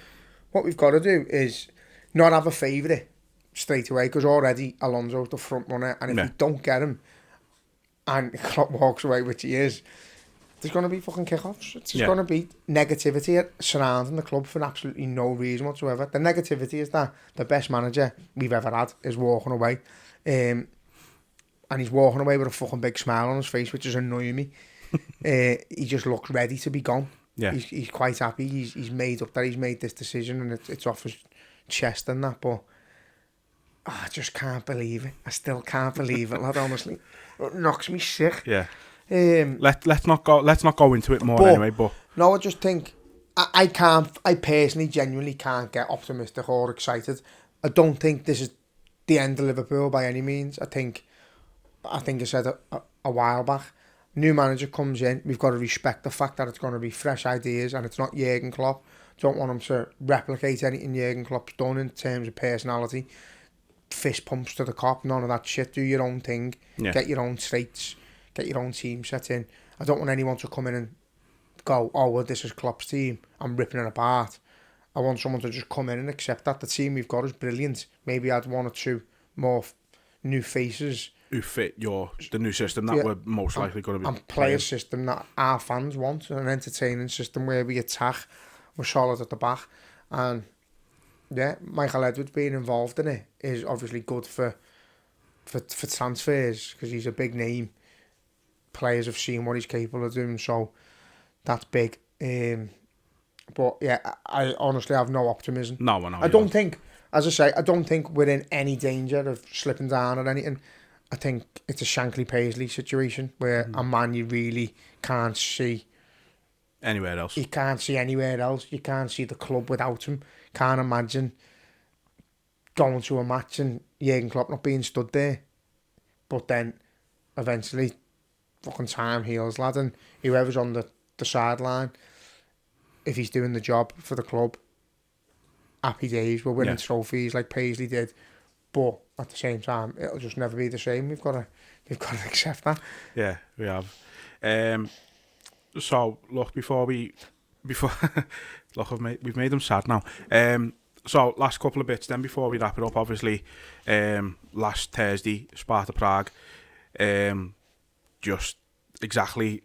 what we've got to do is not have a favourite straight away, because already Alonso's the front runner, and if you don't get him and Klopp walks away, which he is, there's going to be fucking kick-offs. It's just going to be negativity surrounding the club for absolutely no reason whatsoever. The negativity is that the best manager we've ever had is walking away, and he's walking away with a fucking big smile on his face, which is annoying me. He just looks ready to be gone. Yeah. He's quite happy. He's made up that he's made this decision, and it's off his chest and that, but I just can't believe it. I still can't believe it, lad, honestly. It knocks me sick. Yeah. Let's not go into it more anyway, but no, I just think I personally genuinely can't get optimistic or excited. I don't think this is the end of Liverpool by any means. I think I said a while back, new manager comes in, we've got to respect the fact that it's going to be fresh ideas and it's not Jurgen Klopp. Don't want him to replicate anything Jurgen Klopp's done in terms of personality. Fist pumps to the cop, none of that shit. Do your own thing, get your own traits, get your own team set in. I don't want anyone to come in and go, oh, well, this is Klopp's team, I'm ripping it apart. I want someone to just come in and accept that the team we've got is brilliant. Maybe add one or two more new faces who fit the new system that we're most likely going to be and play a system that our fans want, an entertaining system where we attack we're solid at the back. And yeah, Michael Edwards being involved in it is obviously good for transfers, because he's a big name. Players have seen what he's capable of doing, so that's big. But yeah, I honestly have no optimism. No. I don't think, as I say, I don't think we're in any danger of slipping down or anything. I think it's a Shankly-Paisley situation where a man you really can't see anywhere else. You can't see anywhere else. You can't see the club without him. Can't imagine going to a match and Jurgen Klopp not being stood there. But then eventually fucking time heals, lad, and whoever's on the sideline, if he's doing the job for the club, happy days. We're winning trophies like Paisley did, but at the same time, it'll just never be the same. We've got to accept that. Yeah, we have. So look, look, we've made them sad now. So last couple of bits then before we wrap it up. Obviously, last Thursday, Sparta Prague, just exactly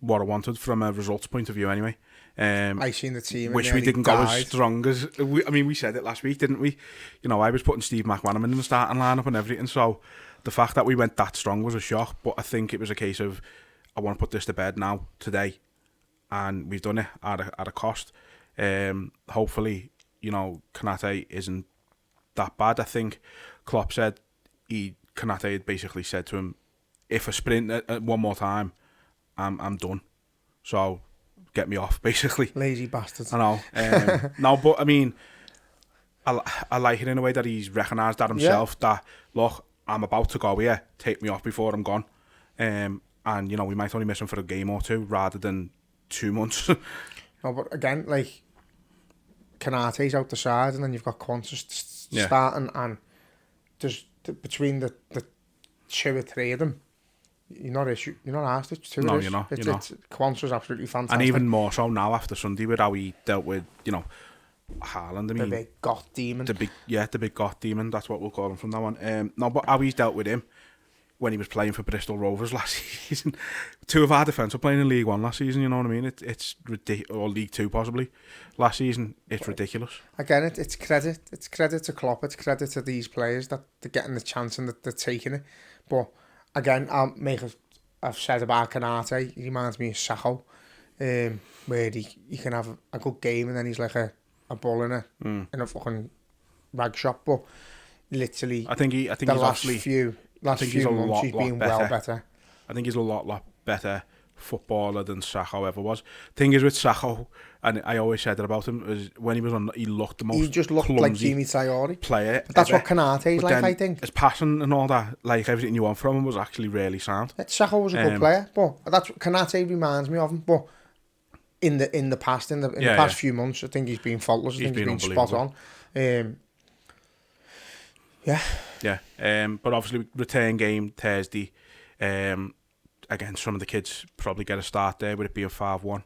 what I wanted from a results point of view. Anyway, I seen the team. Wish we didn't go as strong as we said it last week, didn't we? You know, I was putting Steve McManaman in the starting lineup and everything. So the fact that we went that strong was a shock. But I think it was a case of, I want to put this to bed now, today, and we've done it at a cost. Hopefully, you know, Konate isn't that bad. I think Klopp said Konate had basically said to him, if I sprint one more time, I'm done. So get me off, basically. Lazy bastards. I know. No, but I mean, I like it in a way that he's recognised that himself. Yeah. That, look, I'm about to go here. Take me off before I'm gone. And, you know, we might only miss him for a game or two rather than 2 months. No, but again, like, Konate's out the side and then you've got Qantas starting, and there's between the 2 or 3 of them, you're not asked. It's 2 No, of you're not. Qantas absolutely fantastic. And even more so now after Sunday with how he dealt with, you know, Haaland. I mean, the big goth demon. The big goth demon. That's what we'll call him from now on. No, but how he's dealt with him when he was playing for Bristol Rovers last season. 2 of our defence were playing in League One last season. You know what I mean? It's ridiculous, or League Two possibly. Last season, it's ridiculous. Again, it's credit. It's credit to Klopp. It's credit to these players that they're getting the chance and that they're taking it. But again, I've said about Konate, he reminds me of Sakho, where he can have a good game and then he's like a bull in a fucking rag shop. But literally, I think he's last few months he's been well better. I think he's a lot better footballer than Sakho ever was. Thing is with Sakho, and I always said that about him, is when he was on, he looked the most He just looked like Jimmy Sayori player. But that's what Konate's like, I think. His passing and all that, like everything you want from him, was actually really sound. Sakho was a good player, but that's what Konate reminds me of him. But in the past few months, I think he's been faultless. I think he's been spot on. But obviously return game Thursday. Again, some of the kids probably get a start there with it being 5-1.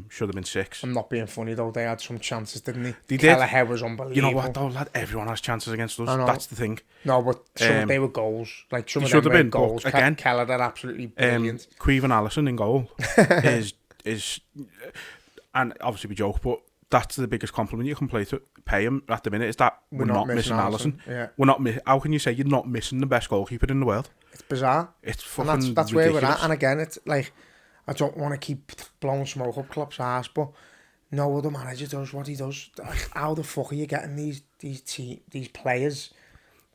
Should have been 6. I'm not being funny though, they had some chances, didn't they? They Kelleher did. Was unbelievable. You know what though, lad? Everyone has chances against us. That's the thing. No, but they were goals. Like some of them were goals. Again, Kelleher are absolutely brilliant. Queven Allison in goal is, and obviously we joke, but that's the biggest compliment you can pay him at the minute, is that we're not missing Allison. Yeah. We're not. How can you say you're not missing the best goalkeeper in the world? It's bizarre. It's fucking and that's ridiculous. Where we're at. And again, it's like, I don't want to keep blowing smoke up Klopp's ass, but no other manager does what he does. Like, how the fuck are you getting these players?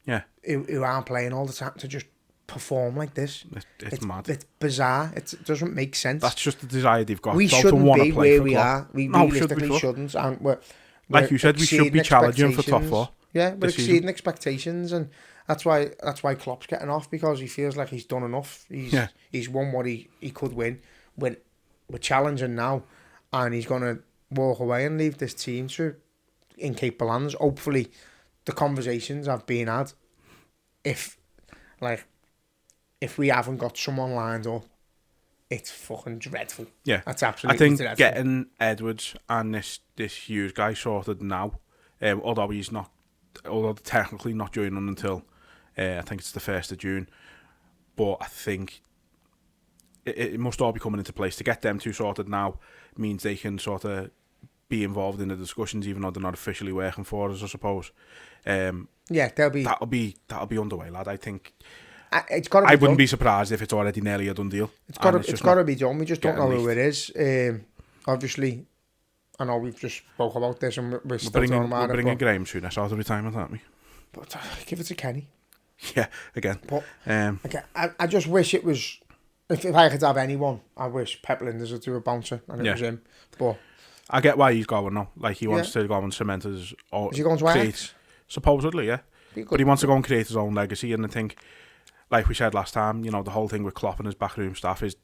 Yeah. Who aren't playing all the time to just perform like this? It's mad. It's bizarre. It doesn't make sense. That's just the desire they've got. We shouldn't be where we are. We realistically shouldn't. And we're like you said, we should be challenging for top 4. Yeah, we're exceeding expectations, and that's why Klopp's getting off, because he feels like he's done enough. He's won what he could win. We're challenging now, and he's going to walk away and leave this team to incapable hands. Hopefully, the conversations have been had. If we haven't got someone lined up, it's fucking dreadful. Yeah, that's absolutely dreadful. I think getting Edwards and this Hughes guy sorted now, although technically not joining until I think it's the 1st of June, but I think it must all be coming into place. To get them two sorted now means they can sort of be involved in the discussions, even though they're not officially working for us, I suppose. Yeah, that'll be underway, lad. I think it's got to be I wouldn't done. be surprised if it's already nearly a done deal. It's got to be done. We just don't know who it is. Obviously, I know we've just spoke about this and we're still talking about it. We're bringing Graham soon. That's out of retirement, aren't we? But give it to Kenny. Yeah, again. But again, I just wish it was. If I could have anyone, I wish Pep Linders would do a bouncer and it was him. But I get why he's going now. Like, he wants to go and cement his own. Is he going to Ajax? Supposedly, yeah. But he wants to go and create his own legacy. And I think, like we said last time, you know, the whole thing with Klopp and his backroom staff is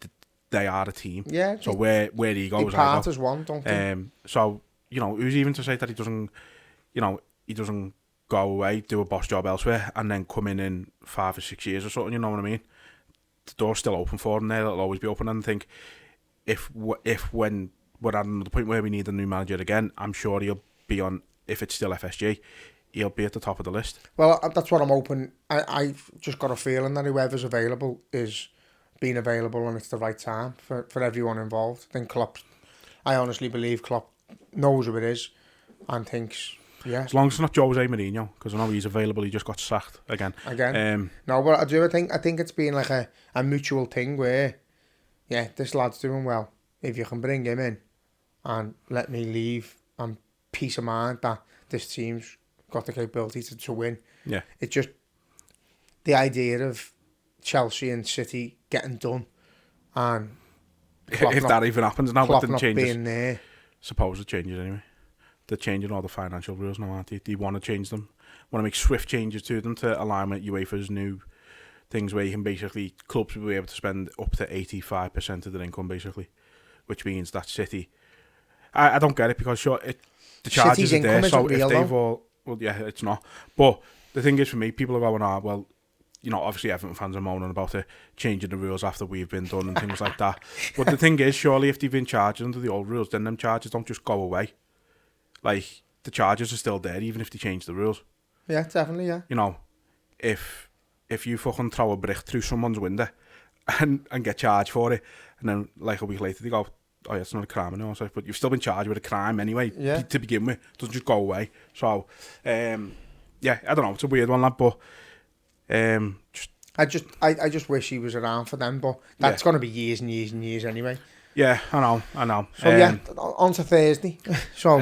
they are a team. Yeah. So where he goes, they part as one, don't they? So, you know, who's even to say that he doesn't go away, do a boss job elsewhere, and then come in 5 or 6 years or something, you know what I mean? The door's still open for him there. It'll always be open. And I think if when we're at another point where we need a new manager again, I'm sure he'll be on, if it's still FSG, he'll be at the top of the list. Well, that's what I'm hoping. I've just got a feeling that whoever's available is being available and it's the right time for everyone involved. I think I honestly believe Klopp knows who it is and thinks, yeah. As long as it's not Jose Mourinho, because I know he's available, he just got sacked again. No, but I think it's been like a mutual thing where, yeah, this lad's doing well. If you can bring him in and let me leave and peace of mind that this team's got the capability to win. Yeah. It's just the idea of Chelsea and City getting done and if that even happens now, Klopp with the not changes, being there. Suppose it changes anyway. They're changing all the financial rules now, aren't they? They want to change them. Want to make swift changes to them to align with UEFA's new things where you can basically, clubs will be able to spend up to 85% of their income, basically, which means that City. I don't get it because sure, the charges City's are there, so real, if they've all, well, yeah, it's not. But the thing is, for me, people are going, well, you know, obviously Everton fans are moaning about it, changing the rules after we've been done and things like that. But the thing is, surely if they've been charged under the old rules, then them charges don't just go away. Like, the charges are still there, even if they change the rules. Yeah, definitely, yeah. You know, if you fucking throw a brick through someone's window and get charged for it, and then like a week later they go, oh yeah, it's not a crime anymore, so, but you've still been charged with a crime anyway, to begin with. It doesn't just go away. So, yeah, I don't know, it's a weird one, lad, but I just wish he was around for them, but that's going to be years and years and years anyway. Yeah, I know. So yeah, on to Thursday. So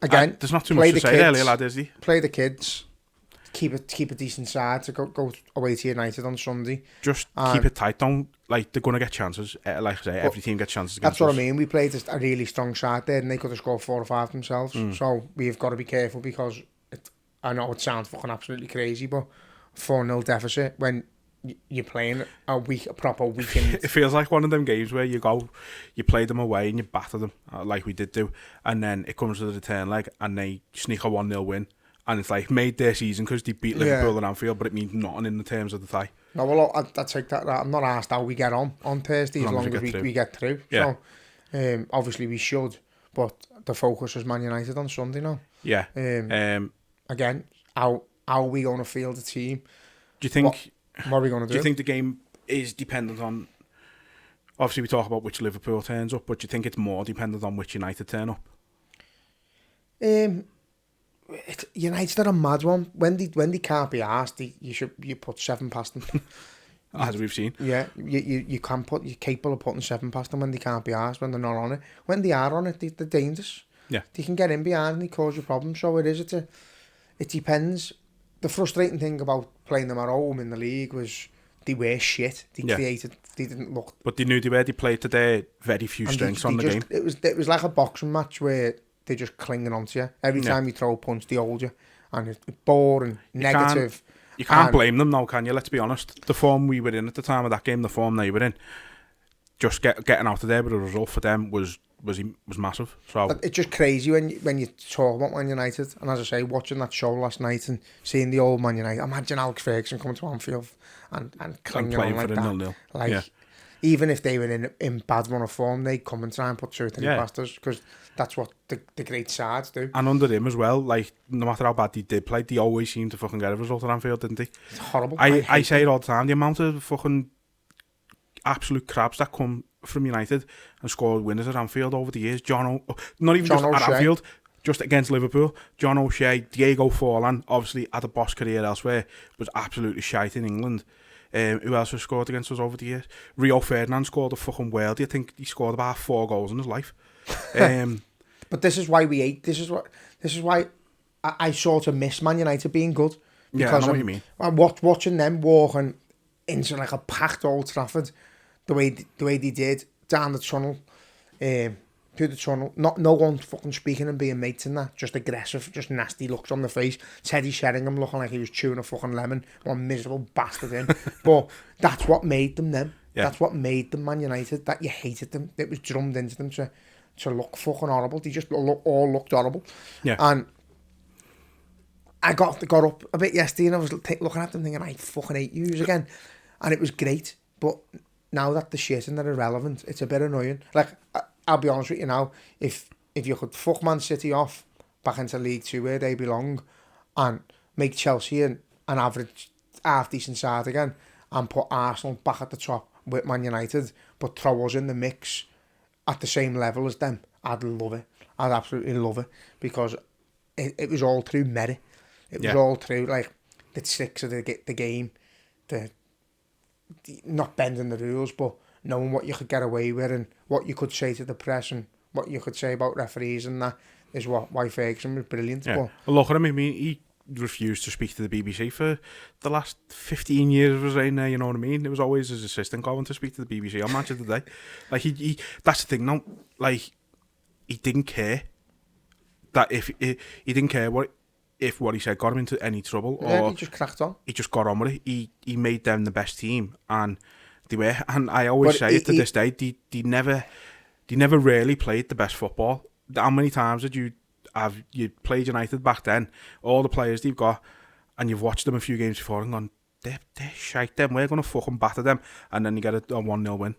again, there's not too much to say earlier, lad, is there? Play the kids. Keep a decent side to go away to United on Sunday. Just keep it tight. Don't, like, they're going to get chances. Like I say, every team gets chances against us. That's what I mean. We played a really strong side there and they could have scored 4 or 5 themselves. So we've got to be careful because I know it sounds fucking absolutely crazy, but 4-0 deficit when you're playing a proper weekend. It feels like one of them games where you play them away and you batter them, like we did do, and then it comes to the return leg and they sneak a 1-0 win, and it's like made their season because they beat Liverpool at Anfield, but it means nothing in the terms of the tie. No, well, I take that. I'm not asked how we get on Thursday as long as we get through. Yeah. So, obviously we should, but the focus is Man United on Sunday now. Yeah. Again, how are we going to field the team? Do you think? What are we going to do? Do you think the game is dependent on? Obviously, we talk about which Liverpool turns up, but do you think it's more dependent on which United turn up? United are a mad one. When they can't be asked, you put 7 past them. As we've seen. Yeah, you're capable of putting 7 past them when they can't be asked, when they're not on it. When they are on it, they're dangerous. Yeah. They can get in behind and they cause you problems. So it depends. The frustrating thing about playing them at home in the league was they were shit. They didn't look. But they knew they played to their very few strengths on the game. It was like a boxing match where they're just clinging on to you. Every time you throw a punch, they hold you. And it's boring, negative. You can't blame them now, can you? Let's be honest. The form we were in at the time of that game, the form they were in, just getting out of there with a result for them was massive. So it's just crazy when you talk about Man United, and as I say, watching that show last night and seeing the old Man United, imagine Alex Ferguson coming to Anfield and clinging on like that. 0-0. Like, even if they were in bad run of form, they'd come and try and put 2 or 3 past us, because that's what the great sides do. And under him as well, like, no matter how bad they did play, they always seemed to fucking get a result at Anfield, didn't they? It's horrible. I say it all the time, the amount of fucking absolute crabs that come from United and scored winners at Anfield over the years. Not even John just at O'Shea. Anfield, just against Liverpool. John O'Shea, Diego Forlan, obviously had a boss career elsewhere, was absolutely shite in England. Who else has scored against us over the years? Rio Ferdinand scored a fucking worldie. I think he scored about 4 goals in his life. But this is why we hate. This is why I sort of miss Man United being good. Yeah, I know what you mean. I'm watching them walking into like a packed Old Trafford, the way they did down the tunnel, through the tunnel. No one fucking speaking and being mates in that. Just aggressive, just nasty looks on the face. Teddy Sheringham looking like he was chewing a fucking lemon. One miserable bastard in. But that's what made them them. Yeah. That's what made them Man United. That you hated them. It was drummed into them to look fucking horrible. They just all looked horrible. Yeah. And I got up a bit yesterday and I was looking at them thinking, I fucking hate you again. And it was great. But now that the shit and they're irrelevant, it's a bit annoying. Like, I'll be honest with you now, if you could fuck Man City off back into League 2 where they belong and make Chelsea an average half-decent side again and put Arsenal back at the top with Man United, but throw us in the mix at the same level as them, I'd love it. I'd absolutely love it because it was all through merit. It was all through like the tricks of the game, the not bending the rules, but knowing what you could get away with and what you could say to the press and what you could say about referees, and that is why Ferguson was brilliant. Yeah. But well, look at him. I mean, he refused to speak to the BBC for the last 15 years of his reign there, you know what I mean? It was always his assistant going to speak to the BBC on Match of the Day. Like, he that's the thing now, like, he didn't care that if he didn't care what he said got him into any trouble, or he just cracked on. He just got on with it. He made them the best team, and they were. And I always say it to this day, they never really played the best football. How many times did you played United back then? All the players they've got, and you've watched them a few games before and gone, they're shite. Them, we're gonna fucking batter them, and then you get a 1-0 win.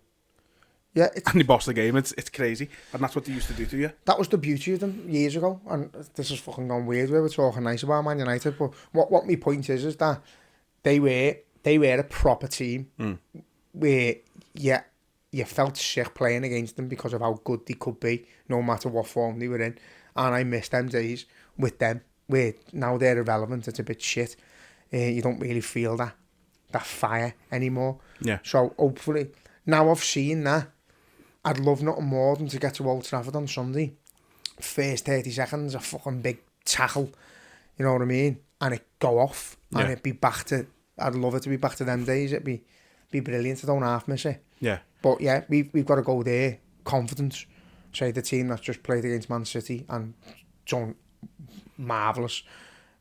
Yeah, and they boss the game. It's crazy, and that's what they used to do to you. That was the beauty of them years ago, and this is fucking gone weird where we're talking nice about Man United, but what my point is that they were a proper team where you felt sick playing against them because of how good they could be, no matter what form they were in. And I miss them days with them, where now they're irrelevant. It's a bit shit. You don't really feel that fire anymore. Yeah. So hopefully, now I've seen that, I'd love nothing more than to get to Old Trafford on Sunday. First 30 seconds, a fucking big tackle, you know what I mean? And it go off, and it'd be back to. I'd love it to be back to them days. It'd be brilliant. I don't half miss it. Yeah. But yeah, we've got to go there, confidence. Say the team that's just played against Man City and done marvellous.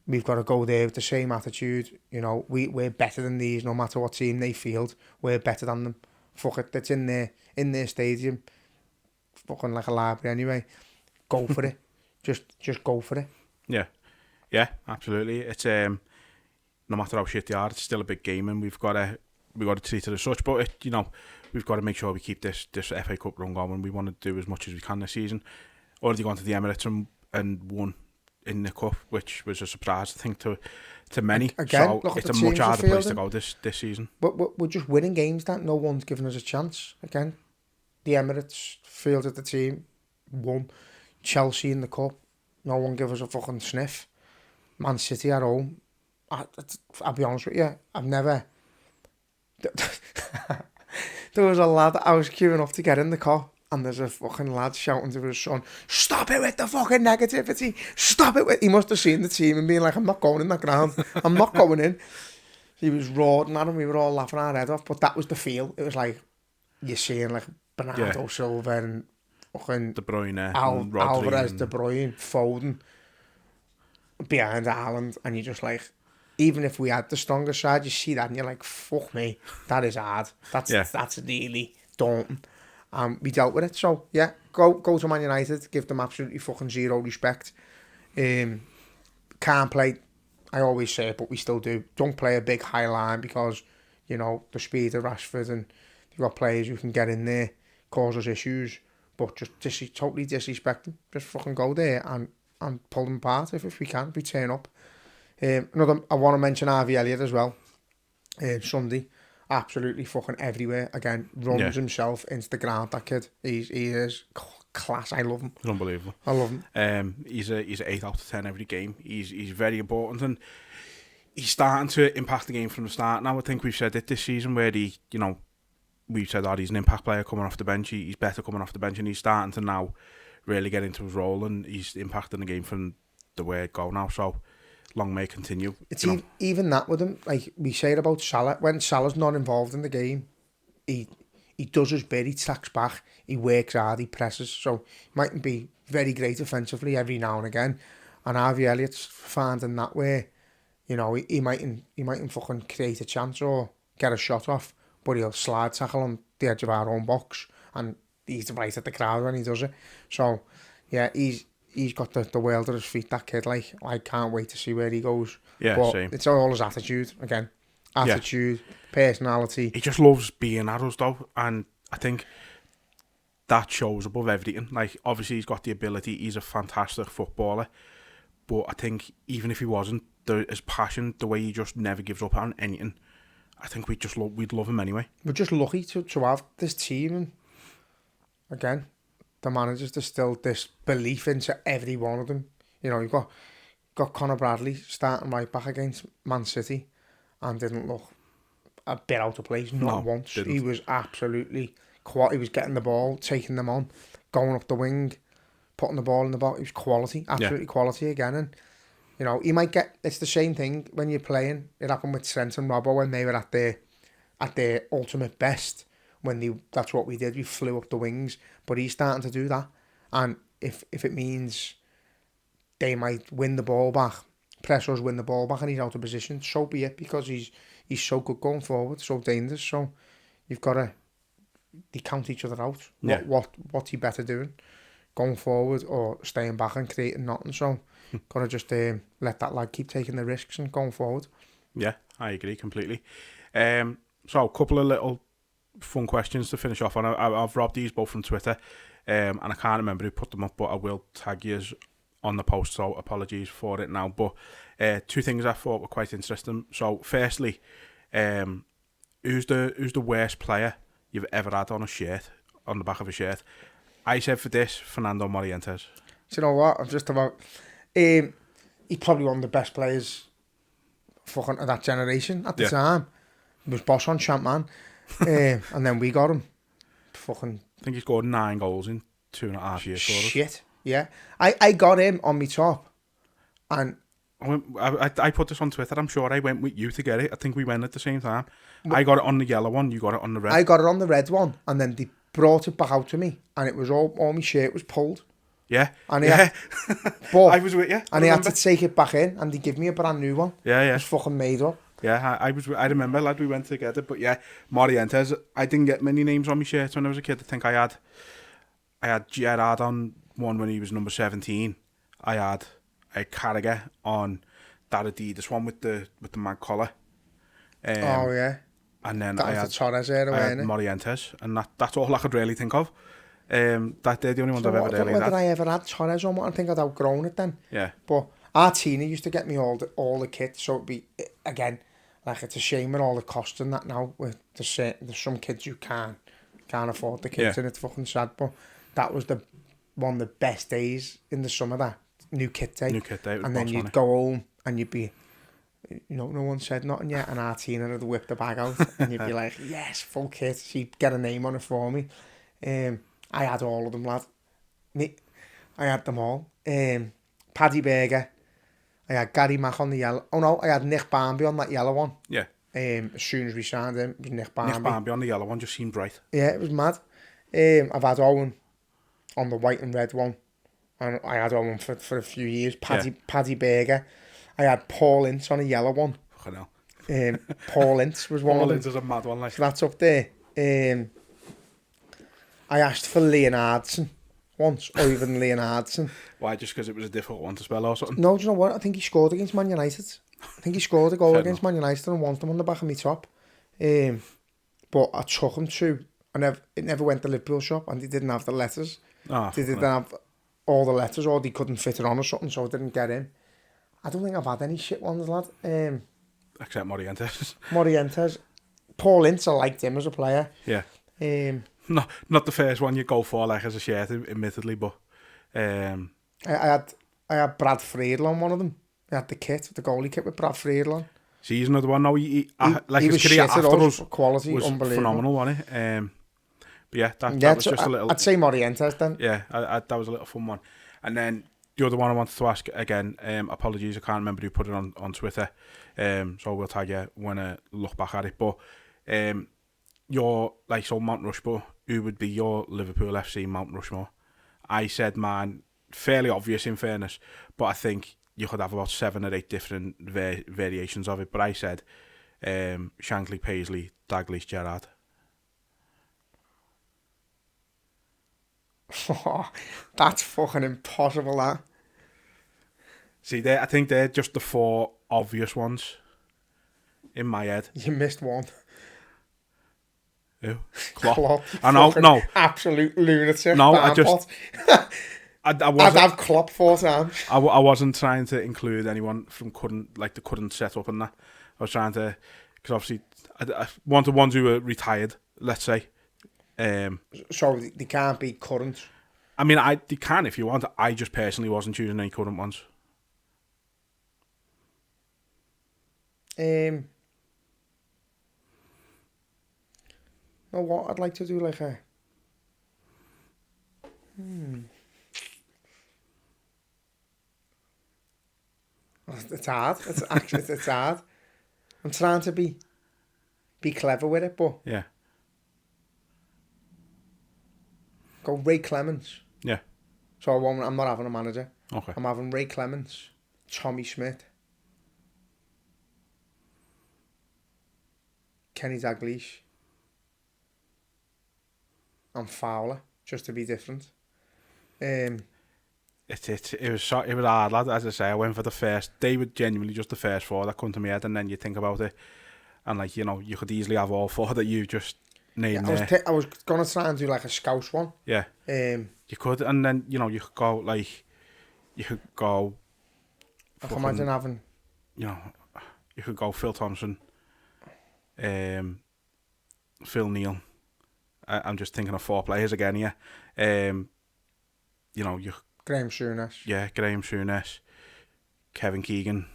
We've got to go there with the same attitude. You know, we're better than these, no matter what team they field. We're better than them. Fuck it, that's in their stadium. Fucking like a library anyway. Go for it. Just go for it. Yeah. Yeah, absolutely. It's no matter how shit they are, it's still a big game, and we've got to treat it as such. But we've got to make sure we keep this FA Cup run going. We want to do as much as we can this season. Already gone to the Emirates and won in the cup, which was a surprise, I think, to many. Again, so it's a much harder place to go this season. But we're just winning games that no one's given us a chance. Again, the Emirates fielded the team, won. Chelsea in the cup, no one gave us a fucking sniff. Man City at home, I'll be honest with you, I've never... There was a lad, I was queuing up to get in the car, and there's a fucking lad shouting to his son, "Stop it with the fucking negativity! Stop it with..." He must have seen the team and being like, "I'm not going in that ground. I'm not going in." He was roaring at him, we were all laughing our head off, but that was the feel. It was like, you're seeing like Bernardo Silva and fucking De Bruyne, Alvarez, De Bruyne, Foden behind Haaland, and you're just like, even if we had the stronger side, you see that and you're like, fuck me, that is hard. That's really daunting. We dealt with it. So yeah, go to Man United, give them absolutely fucking zero respect. Can't play, I always say it, but we still do. Don't play a big high line because, you know, the speed of Rashford, and you've got players who can get in there, cause us issues, but just totally disrespect them. Just fucking go there and pull them apart if we can, if we turn up. I want to mention Harvey Elliott as well. Sunday, absolutely fucking everywhere. Again, runs himself into the ground, that kid. He is class. I love him. He's unbelievable. I love him. He's an 8 out of 10 every game. He's very important, and he's starting to impact the game from the start now. I think we've said it this season where we've said, he's an impact player coming off the bench. He's better coming off the bench, and he's starting to now really get into his role, and he's impacting the game from the word go now. So long may it continue. It's even that with him. Like we say it about Salah, when Salah's not involved in the game, he does his bit. He tracks back. He works hard. He presses. So he mightn't be very great offensively every now and again. And Harvey Elliott's finding that way. You know, he mightn't fucking create a chance or get a shot off, but he'll slide tackle on the edge of our own box, and he's right at the crowd when he does it. So yeah, he's got the world at his feet, that kid. Like, I can't wait to see where he goes. Yeah, but same. It's all his attitude again. Attitude, personality. He just loves being at us though, and I think that shows above everything. Like, obviously he's got the ability, he's a fantastic footballer, but I think even if he wasn't, his passion, the way he just never gives up on anything, I think we'd love him anyway. We're just lucky to have this team, and again, the managers distilled this belief into every one of them. You know, you've got Conor Bradley starting right back against Man City and didn't look a bit out of place, not once. Didn't. He was absolutely he was getting the ball, taking them on, going up the wing, putting the ball in the box. It was quality, absolutely quality again. And you know, he might get, it's the same thing when you're playing. It happened with Trent and Robbo when they were at their ultimate best. That's what we did. We flew up the wings, but he's starting to do that. And if it means they might win the ball back, press us, win the ball back, and he's out of position, so be it, because he's so good going forward, so dangerous. So you've got to, they count each other out. Yeah. What's he better doing, going forward or staying back and creating nothing? So got to just let that lad keep taking the risks and going forward. Yeah, I agree completely. So a couple of little fun questions to finish off on. I've robbed these both from Twitter, and I can't remember who put them up, but I will tag you on the post, so apologies for it now. But two things I thought were quite interesting. So firstly, who's the worst player you've ever had on a shirt, on the back of a shirt? I said for this, Fernando Morientes. Do you know what? I'm just about... he's probably one of the best players fucking of that generation at the time. He was boss on champ, man. And then we got him. Fucking... I think he scored 9 goals in 2.5 years. Shit, yeah. I got him on my top. And... I put this on Twitter. I'm sure I went with you to get it. I think we went at the same time. I got it on the yellow one. You got it on the red. I got it on the red one. And then they brought it back out to me. And it was all my shirt was pulled. Yeah. And he had, but, I was with you. And he had to take it back in, and they give me a brand new one. Yeah. It was fucking made up. Yeah, I remember, lad, we went together. But yeah, Morientes, I didn't get many names on my shirt when I was a kid. I think I had Gerrard on one when he was number 17. I had Carragher on that Adidas one with the mad collar. Oh yeah. And then that I was the Torres era, I had Morientes, and that's all I could really think of. That they're the only ones I've ever really had. Whether I ever had Torres on, I think I'd outgrown it then. Yeah. But our Tina used to get me all the kit, so it'd be, again, like, it's a shame with all the cost and that now. With there's some kids you can't afford the kits, and it's fucking sad. But that was one of the best days in the summer, that new kit day. And then you'd go home and you'd be, you know, no one said nothing yet, and our Tina would whip the bag out, and you'd be like, yes, full kit. She'd get a name on it for me. I had all of them, lad. I had them all. Paddy Berger. I had Gary Mack on the yellow. Oh no, I had Nick Barmby on that yellow one. Yeah. As soon as we signed him, it was Nick Barmby. Nick Barmby on the yellow one just seemed right. Yeah, it was mad. I've had Owen on the white and red one. And I had Owen for a few years. Paddy Berger. I had Paul Ince on a yellow one. Fucking hell. Paul Ince was one Paul of them. Ince is a mad one. Like. So that's up there. I asked for Leonardson once, Oyvind Leonardson. Why, just because it was a difficult one to spell or something? No, do you know what? I think he scored against Man United. I think he scored a goal against Man United and wanted him on the back of my top. But I took him to, it never went to Liverpool shop, and they didn't have the letters. They didn't have all the letters, or they couldn't fit it on or something, so I didn't get in. I don't think I've had any shit ones, lad. Except Morientes. Morientes. Paul Ince, I liked him as a player. Yeah. Um, Not the first one you go for, like, as a shirt, admittedly, but... I had Brad Friedel on one of them. I had the goalie kit with Brad Friedel on. See, he's another one now. He was his career shit at after us, us quality, was unbelievable. phenomenal, wasn't it? But yeah, that was just a little... I'd say Morientes then. Yeah, that was a little fun one. And then the other one I wanted to ask again, apologies, I can't remember who put it on Twitter, so we'll tag you when I look back at it. But your, like, so Mount Rushmore, who would be your Liverpool FC Mount Rushmore? I said mine, fairly obvious in fairness, but I think you could have about 7 or 8 different variations of it. But I said Shankly, Paisley, Dalglish, Gerrard. Oh, that's fucking impossible, that. See, I think they're just the 4 obvious ones in my head. You missed one. Who? Klopp. Klopp. I know, no. Absolute lunatic. No, I just... I'd have Klopp 4 times. I wasn't trying to include anyone from the current setup and that. I was trying to... Because obviously, I want the ones who were retired, let's say. So they can't be current. I mean, they can if you want. I just personally wasn't choosing any current ones. You know what? I'd like to do like a... It's hard. It's hard. I'm trying to be clever with it, but... Yeah. Go Ray Clements. Yeah. So I'm not having a manager. Okay. I'm having Ray Clements, Tommy Schmidt, Kenny Dalglish, and Fowler, just to be different. It was hard, lad. As I say, I went for the first. They were genuinely just the first 4 that come to my head, and then you think about it, and like, you know, you could easily have all 4 that you just named there. I was gonna try and do like a Scouse one. Yeah. You could, and then, you know, you could go like, I can imagine having, you know, you could go Phil Thompson, Phil Neal. I'm just thinking of 4 players again here. You know, Graham Souness. Yeah, Graham Souness, Kevin Keegan.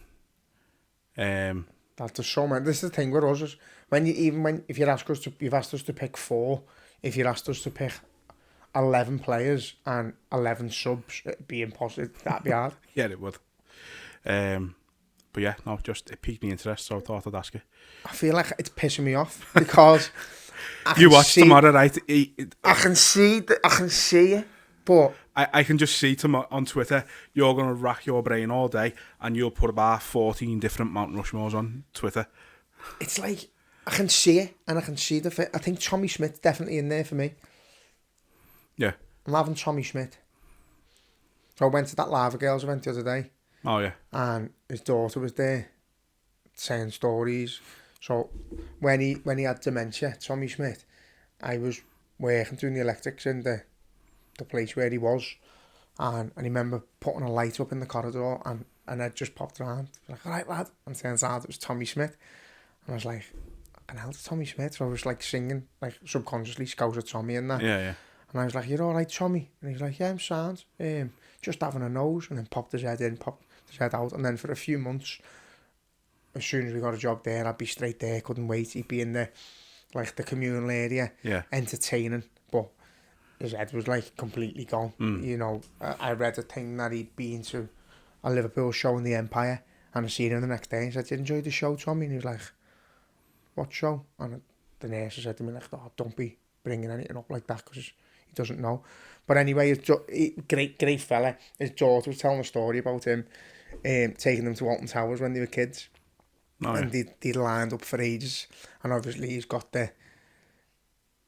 That's so many. This is the thing with us, is if you've asked us to pick 4, if you asked us to pick 11 players and 11 subs, it'd be impossible. That'd be hard. Yeah, it would. But yeah, no, just it piqued my interest, so I thought I'd ask you. I feel like it's pissing me off because you watch tomorrow, right? I can see it, but I can just see on Twitter you're gonna rack your brain all day, and you'll put about 14 different Mount Rushmores on Twitter. It's like I can see it, and I can see the fit. I think Tommy Schmidt's definitely in there for me. Yeah, I'm having Tommy Schmidt. So I went to that Lava Girls event the other day. Oh yeah. And his daughter was there, saying stories. So when he had dementia, Tommy Schmidt, I was working doing the electrics in the place where he was, and I remember putting a light up in the corridor, and I just popped around, like, all right, lad, and turns out it was Tommy Schmidt, and I was like, fucking hell, it's Tommy Schmidt. So I was like singing, like subconsciously, Scouser Tommy and that. Yeah. And I was like, you're all right, Tommy? And he's like, yeah, I'm sound. Just having a nose. And then popped his head in, popped his head out. And then for a few months, as soon as we got a job there, I'd be straight there, couldn't wait. He'd be in the communal area, entertaining. But his head was like completely gone. You know, I read a thing that he'd been to a Liverpool show in the Empire, and I seen him the next day and said, "You enjoyed the show, Tommy?" And he was like, "What show?" And the nurse said to me, like, "Oh, don't be bringing anything up like that, because he doesn't know." But anyway, great fella. His daughter was telling a story about him taking them to Alton Towers when they were kids. And they lined up for ages. And obviously he's got the,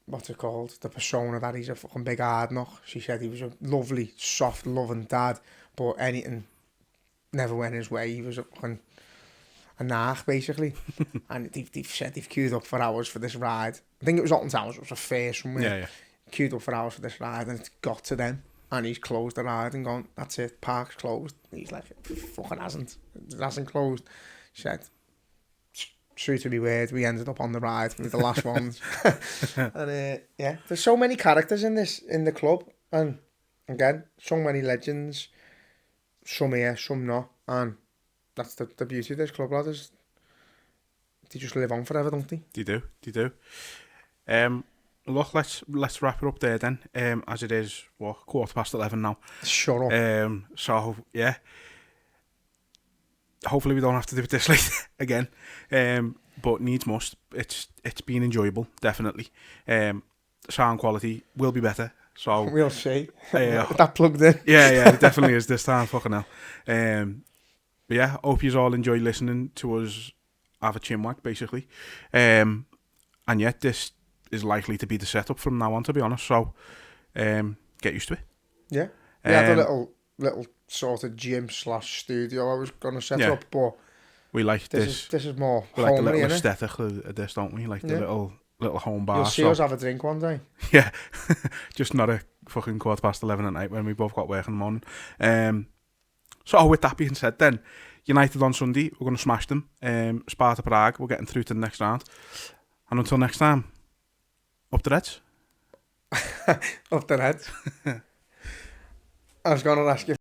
what's it called, the persona that he's a fucking big hard knock. She said he was a lovely, soft, loving dad, but anything never went his way. He was a fucking a narc, basically. And they've said they've queued up for hours for this ride. I think it was Alton Towers, it was a fair somewhere. Yeah. Queued up for hours for this ride, and it's got to them. And he's closed the ride and gone, that's it, park's closed. And he's like, it fucking hasn't. It hasn't closed. She said, true to my word, we ended up on the ride. We were the last ones. And yeah, there's so many characters in the club, and again, so many legends. Some here, some not, and that's the beauty of this club, lads. They just live on forever, don't they? They do. Look, let's wrap it up there then. As it is, 11:15 now. Shut up. So yeah. Hopefully we don't have to do it this late again. But needs must. It's been enjoyable, definitely. Sound quality will be better. So we'll see. That plugged in. Yeah, it definitely is this time. Fucking hell. But yeah, hope you all enjoy listening to us have a chinwag, basically. And yet this is likely to be the setup from now on, to be honest. So get used to it. Yeah. We had a little sort of gym/studio I was gonna set up, but we like this. This is more we like the homely, little aesthetic of this, don't we? Like the little home bar. You'll see us have a drink one day. Yeah, just not a fucking 11:15 at night when we both got work in the morning. So with that being said, then United on Sunday, we're gonna smash them. Sparta Prague, we're getting through to the next round, and until next time, up the Reds. Up the Reds. I was gonna ask you